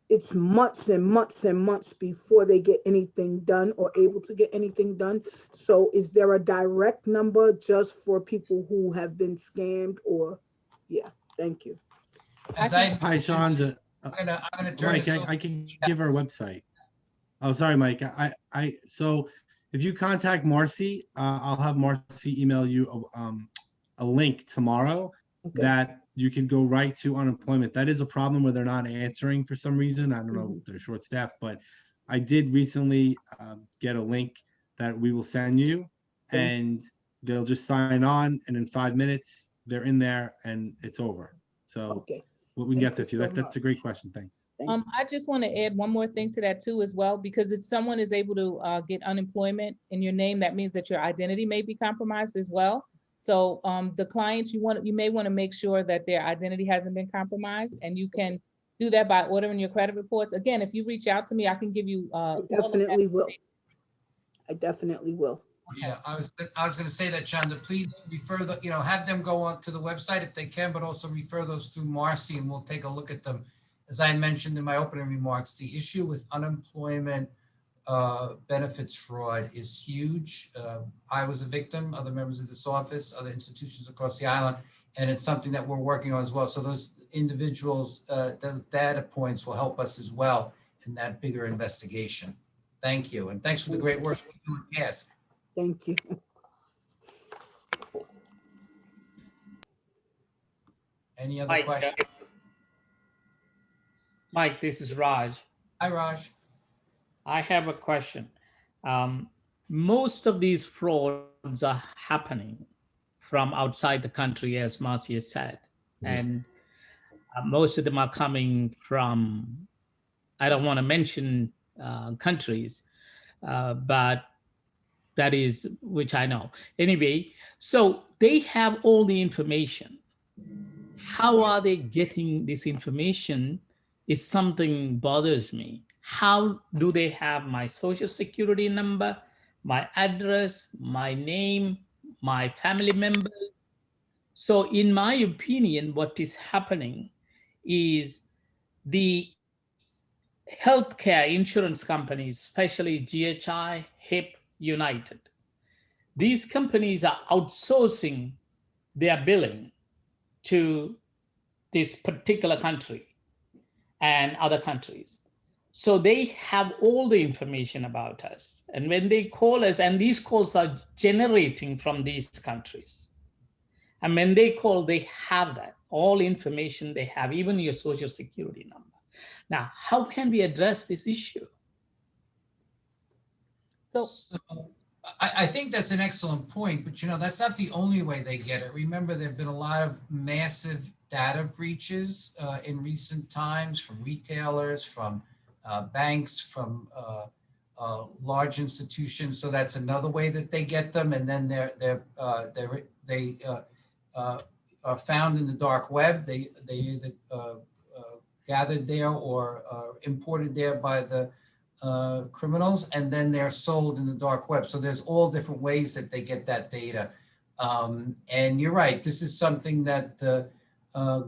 it's months and months and months before they get anything done or able to get anything done. So is there a direct number just for people who have been scammed? Or yeah, thank you. Hi, Shonda. I'm gonna turn Mike, this I can give her a website. Oh, sorry, Mike. So if you contact Marcy, I'll have Marcy email you a link tomorrow that you can go right to unemployment. That is a problem where they're not answering for some reason. I don't know, they're short staffed, but I did recently get a link that we will send you, and they'll just sign on, and in 5 minutes they're in there and it's over. So we can get that to you. That's a great question. Thanks. I just want to add one more thing to that too as well, because if someone is able to get unemployment in your name, that means that your identity may be compromised as well. So the clients, you may want to make sure that their identity hasn't been compromised, and you can do that by ordering your credit reports. Again, if you reach out to me, I can give you I definitely will. I definitely will. Yeah, I was going to say that, Shonda, please refer have them go on to the website if they can, but also refer those through Marcy, and we'll take a look at them. As I mentioned in my opening remarks, the issue with unemployment benefits fraud is huge. I was a victim, other members of this office, other institutions across the island, and it's something that we're working on as well. So those individuals, those data points will help us as well in that bigger investigation. Thank you, and thanks for the great work you do at CASC. Thank you. Any other questions? Mike, this is Raj. Hi, Raj. I have a question. Most of these frauds are happening from outside the country, as Marcy has said. And most of them are coming from, I don't want to mention countries, but That is, which I know. Anyway, so they have all the information. How are they getting this information is something bothers me. How do they have my social security number, my address, my name, my family members? So in my opinion, what is happening is the healthcare insurance companies, especially GHI, HIP, United, these companies are outsourcing their billing to this particular country and other countries. So they have all the information about us. And when they call us, and these calls are generating from these countries. And when they call, they have that, all information they have, even your social security number. Now, how can we address this issue? So, So I think that's an excellent point, but that's not the only way they get it. Remember, there have been a lot of massive data breaches in recent times from retailers, from banks, from large institutions. So that's another way that they get them. And then they are found in the dark web. They either gathered there or imported there by the criminals, and then they're sold in the dark web. So there's all different ways that they get that data. And you're right, this is something that the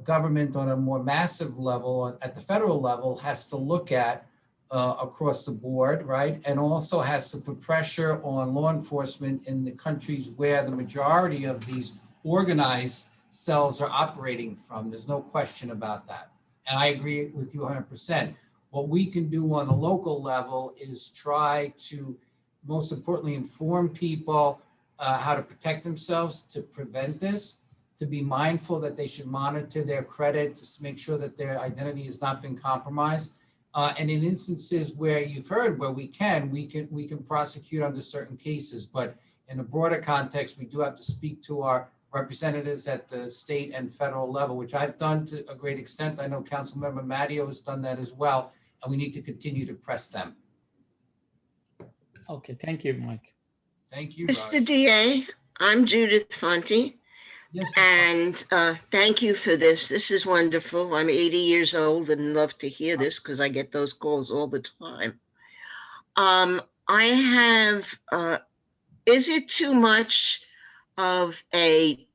government on a more massive level, at the federal level, has to look at across the board, right? And also has to put pressure on law enforcement in the countries where the majority of these organized cells are operating from. There's no question about that. And I agree with you 100%. What we can do on the local level is try to, most importantly, inform people how to protect themselves, to prevent this, to be mindful that they should monitor their credit, to make sure that their identity has not been compromised. And in instances where you've heard where we can prosecute under certain cases. But in a broader context, we do have to speak to our representatives at the state and federal level, which I've done to a great extent. I know Councilmember Matteo has done that as well, and we need to continue to press them. Okay, thank you, Mike. Thank you, Mr. Raj. DA, I'm Judith Fonte, Yes, Ms. and thank you for this. This is wonderful. I'm 80 years old and love to hear this because I get those calls all the time. I have, is it too much of a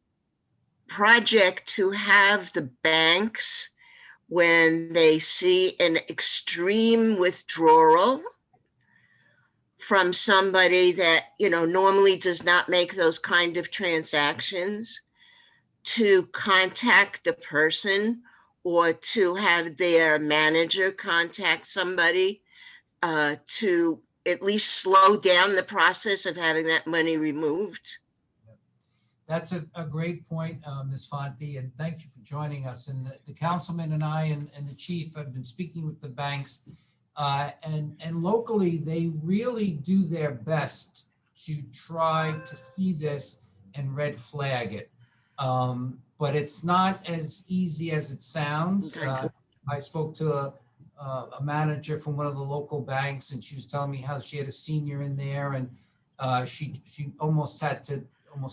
project to have the banks, when they see an extreme withdrawal from somebody that, normally does not make those kind of transactions, to contact the person or to have their manager contact somebody to at least slow down the process of having that money removed? That's a great point, Ms. Fonte, and thank you for joining us. And the councilman and I and the chief have been speaking with the banks, and locally, they really do their best to try to see this and red flag it. But it's not as easy as it sounds. I spoke to a manager from one of the local banks, and she was telling me how she had a senior in there, and she almost had to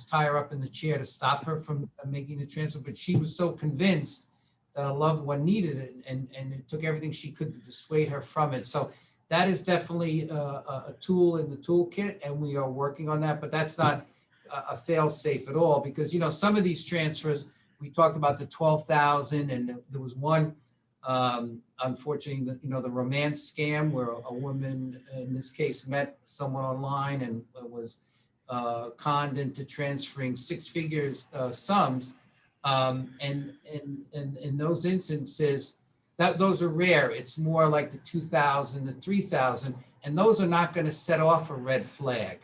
tie her up in the chair to stop her from making the transfer. But she was so convinced that a loved one needed it, and it took everything she could to dissuade her from it. So that is definitely a tool in the toolkit, and we are working on that. But that's not a fail-safe at all, because some of these transfers, we talked about the 12,000, and there was one, unfortunately, the romance scam where a woman in this case met someone online and was conned into transferring six-figure sums, and in those instances, those are rare. It's more like the 2,000, the 3,000, and those are not going to set off a red flag,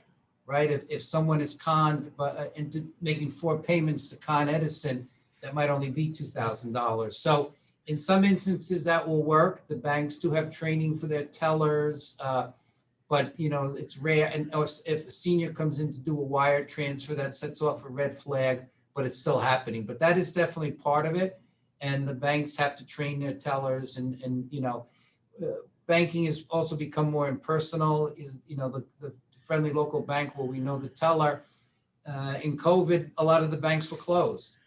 right? If someone is conned into making 4 payments to Con Edison, that might only be $2,000. So in some instances that will work. The banks do have training for their tellers. But it's rare. And if a senior comes in to do a wire transfer, that sets off a red flag, but it's still happening. But that is definitely part of it. And the banks have to train their tellers, and banking has also become more impersonal. The friendly local bank where we know the teller. In COVID, a lot of the banks were closed.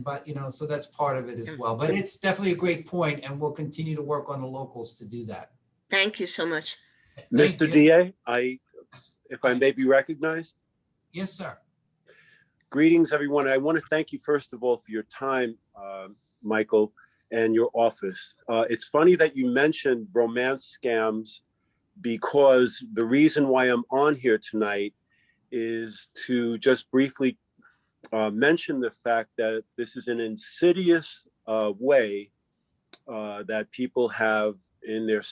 But, you know, so that's part of it as well. But it's definitely a great point, and we'll continue to work on the locals to do that. Thank you so much. Thank Mr. you. DA, if I Right. may be recognized. Yes, sir. Greetings, everyone. I want to thank you, first of all, for your time, Michael, and your office. It's funny that you mentioned romance scams, because the reason why I'm on here tonight is to just briefly mention the fact that this is an insidious way that people have in their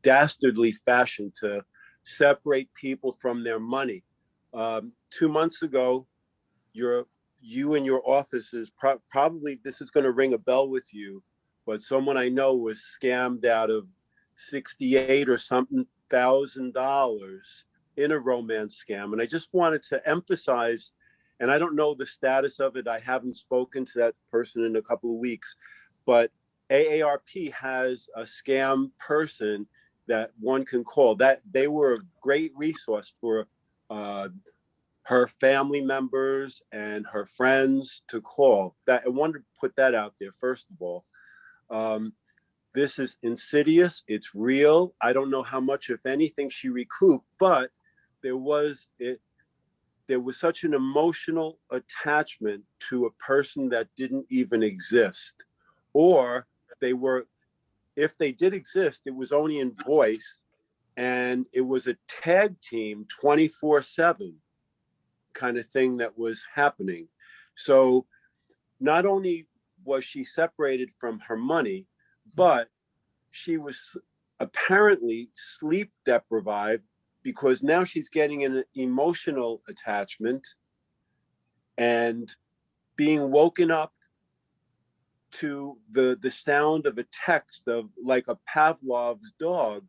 dastardly fashion to separate people from their money. 2 months ago, you and your offices, probably this is going to ring a bell with you, but someone I know was scammed out of $68 or something $1,000 in a romance scam. And I just wanted to emphasize, and I don't know the status of it, I haven't spoken to that person in a couple of weeks, but AARP has a scam person that one can call. That they were a great resource for her family members and her friends to call. That I wanted to put that out there first of all. This is insidious. It's real. I don't know how much, if anything, she recouped, but there was such an emotional attachment to a person that didn't even exist, or if they did exist, it was only in voice, and it was a tag team 24/7 kind of thing that was happening. So not only was she separated from her money, but she was apparently sleep deprived, because now she's getting an emotional attachment and being woken up to the sound of a text of like a Pavlov's dog,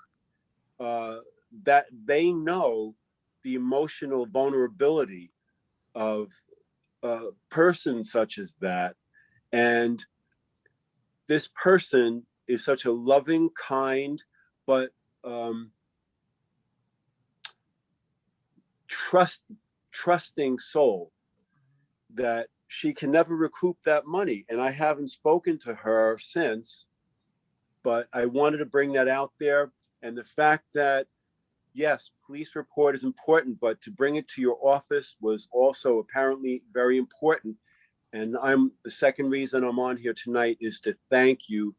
that they know the emotional vulnerability of a person such as that. And this person is such a loving, kind, but trusting soul that she can never recoup that money. And I haven't spoken to her since, but I wanted to bring that out there. And the fact that, yes, police report is important, but to bring it to your office was also apparently very important. And the second reason I'm on here tonight is to thank you,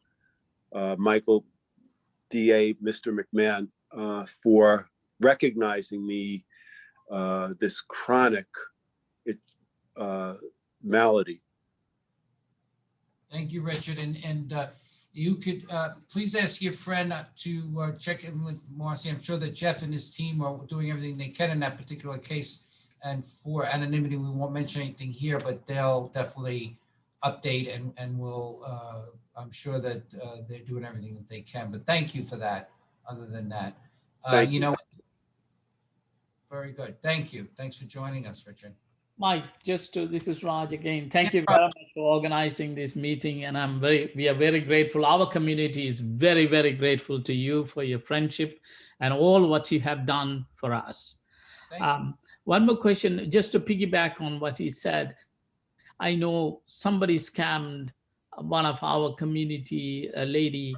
Michael, DA, Mr. McMahon, for recognizing me, this chronic malady. Thank you, Richard. And you could please ask your friend to check in with Marcy. I'm sure that Jeff and his team are doing everything they can in that particular case. And for anonymity, we won't mention anything here, but they'll definitely update and we'll, I'm sure that they're doing everything that they can. But thank you for that. Other than that, you know, very good. Thank you. Thanks for joining us, Richard. Mike, this is Raj again. Thank you very much for organizing this meeting. And we are very grateful. Our community is very, very grateful to you for your friendship and all what you have done for us. One more question, just to piggyback on what he said. I know somebody scammed one of our community, a lady.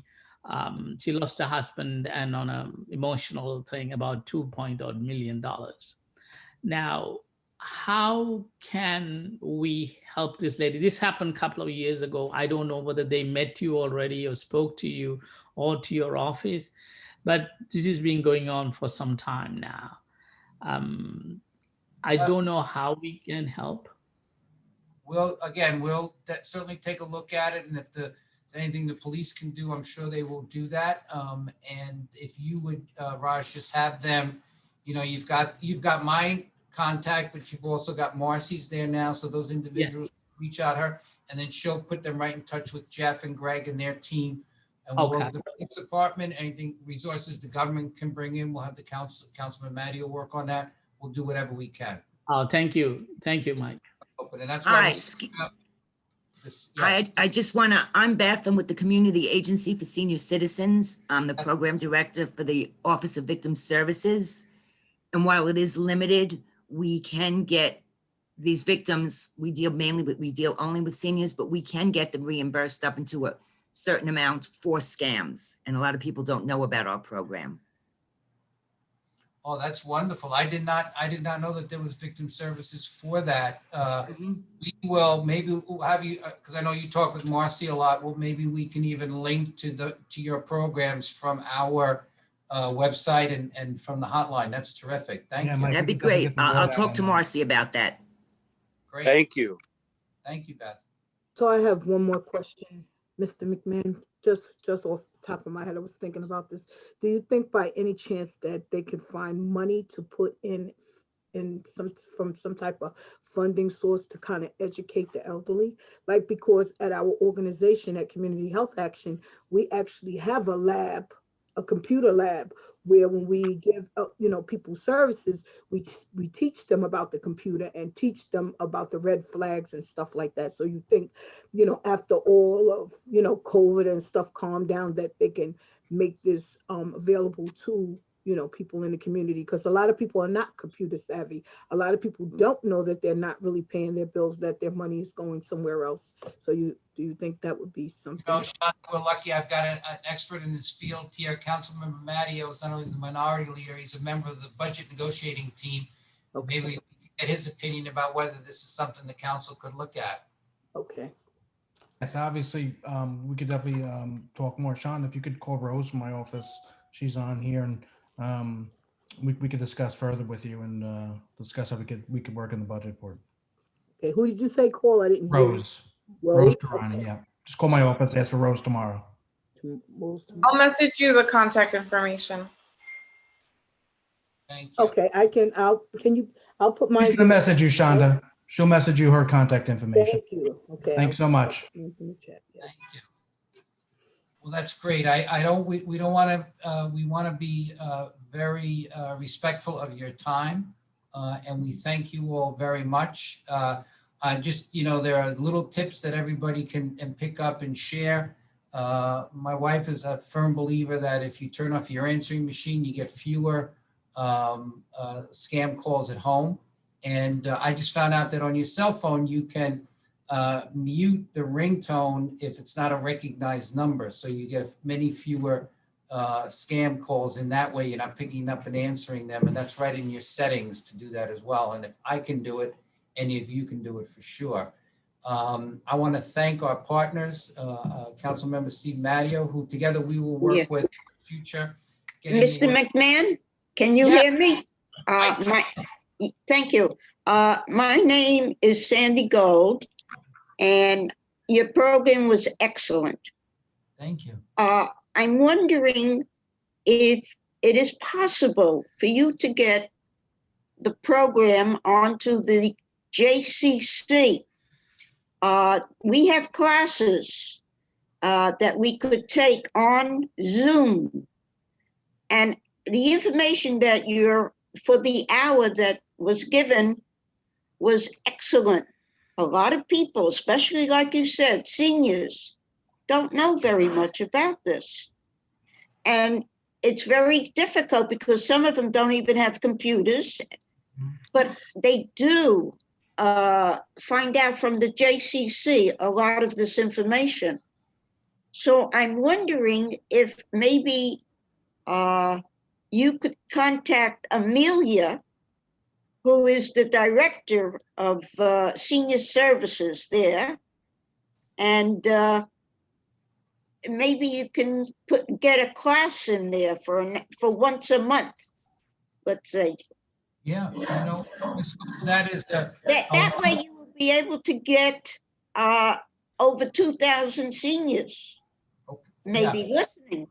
She lost her husband, and on an emotional thing, about $2 million. Now, how can we help this lady? This happened a couple of years ago. I don't know whether they met you already or spoke to you or to your office, but this has been going on for some time now. I don't know how we can help. We'll certainly take a look at it, and if there's anything the police can do, I'm sure they will do that. And if you would, Raj, just have them, you know, you've got my contact, but you've also got Marcy's there now, so those individuals reach out her, and then she'll put them right in touch with Jeff and Greg and their team. And we'll work with the police department. Anything resources the government can bring in, we'll have the Councilman Matteo work on that. We'll do whatever we can. Oh, thank you, Mike. And that's why I just want to, I'm Beth. I'm with the Community Agency for Senior Citizens. I'm the program director for the Office of Victim Services. And while it is limited, we can get these victims, we deal only with seniors, but we can get them reimbursed up into a certain amount for scams. And a lot of people don't know about our program. Oh, that's wonderful. I did not know that there was victim services for that. We will, maybe we'll have you, because I know you talk with Marcy a lot. Well, maybe we can even link to your programs from our website and from the hotline. That's terrific. Thank Yeah, you. Mike, That'd we be can definitely great. get the word I'll out talk on to that. Marcy about that. Great. Thank you. Thank you, Beth. So I have one more question, Mr. McMahon, just off the top of my head, I was thinking about this. Do you think by any chance that they could find money to put in from some type of funding source to kind of educate the elderly? Like, because at our organization at Community Health Action, we actually have a lab, a computer lab, where when we give people services, we teach them about the computer and teach them about the red flags and stuff like that. So you think, after all of COVID and stuff calm down, that they can make this available to people in the community, because a lot of people are not computer savvy. A lot of people don't know that they're not really paying their bills, that their money is going somewhere else. So do you think that would be something? Sean, we're lucky. I've got an expert in this field here. Councilmember Matteo is not only the minority leader, he's a member of the budget negotiating team. Okay. Maybe we can get his opinion about whether this is something the council could look at. Okay. Yes, obviously, we could definitely talk more. Sean, if you could call Rose from my office, she's on here, and we could discuss further with you and discuss how we could work in the budget for it. Okay, who did you say call? I didn't hear. Rose Karani, Okay. yeah. Just call my office, ask for Rose tomorrow. I'll message you the contact information. Thank you. Okay, I'll put my. She's gonna message you, Shonda. She'll message you her contact information. Thank you. Okay. Thanks so much. In the chat, yes. Thank you. Well, that's great. We don't want to, we want to be very respectful of your time. And we thank you all very much. Just, there are little tips that everybody can pick up and share. My wife is a firm believer that if you turn off your answering machine, you get fewer scam calls at home. And I just found out that on your cell phone, you can mute the ringtone if it's not a recognized number. So you get many fewer scam calls in that way. You're not picking up and answering them. And that's right in your settings to do that as well. And if I can do it, any of you can do it for sure. I want to thank our partners, Councilmember Steve Matteo, who together we will work with in the future. Mr. McMahon, can you hear me? Thank you. My name is Sandy Gold, and your program was excellent. Thank you. I'm wondering if it is possible for you to get the program onto the JCC. We have classes that we could take on Zoom, and the information that for the hour that was given was excellent. A lot of people, especially like you said, seniors, don't know very much about this. And it's very difficult because some of them don't even have computers, but they do find out from the JCC a lot of this information. So I'm wondering if maybe you could contact Amelia, who is the director of senior services there, and maybe you can get a class in there for once a month, let's say. Yeah, that is that way you will be able to get over 2,000 seniors maybe listening.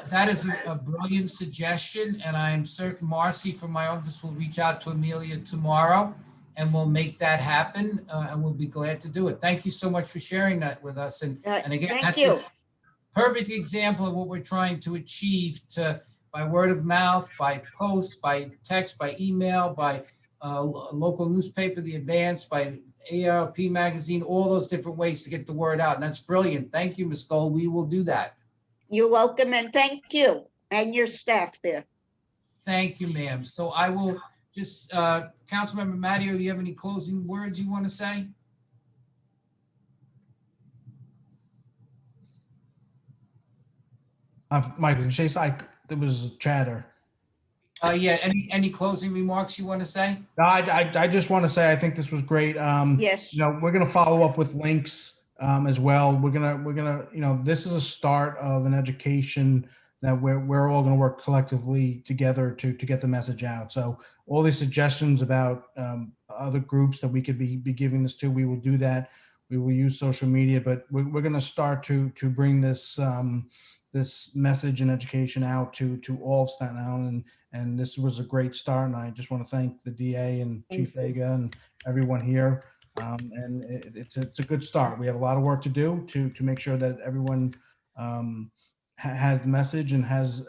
That is a brilliant suggestion, and I am certain Marcy from my office will reach out to Amelia tomorrow, and we'll make that happen, and we'll be glad to do it. Thank you so much for sharing that with us. And again, that's a perfect example of what we're trying to achieve by word of mouth, by post, by text, by email, by local newspaper, The Advance, by ARP magazine, all those different ways to get the word out. And that's brilliant. Thank you, Ms. Gold. We will do that. You're welcome, and thank you and your staff there. Thank you, ma'am. So I will just, Councilmember Matteo, you have any closing words you want to say? Michael, did you say there was chatter? Yeah, any closing remarks you want to say? No, I just want to say I think this was great. Yes. You know, we're going to follow up with links as well. We're gonna you know, this is a start of an education that we're all going to work collectively together to get the message out. So all these suggestions about other groups that we could be giving this to, we will do that. We will use social media, but we're going to start to bring this this message and education out to all of Staten Island. And this was a great start. And I just want to thank the DA and Chief Vega and everyone here. And it's a good start. We have a lot of work to do to make sure that everyone has the message and has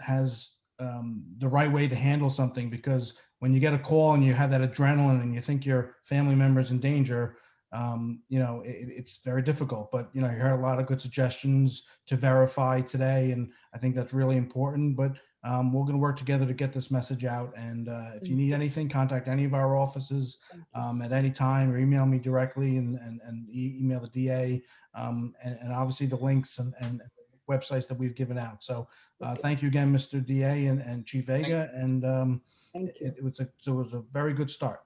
the right way to handle something. Because when you get a call and you have that adrenaline and you think your family member's in danger, you know, it's very difficult. But, you know, you heard a lot of good suggestions to verify today. And I think that's really important. But we're going to work together to get this message out. And if you need anything, contact any of our offices at any time, or email me directly and email the DA and obviously the links and websites that we've given out. So thank you again, Mr. DA and Chief Vega. And Thank you. it was a very good start.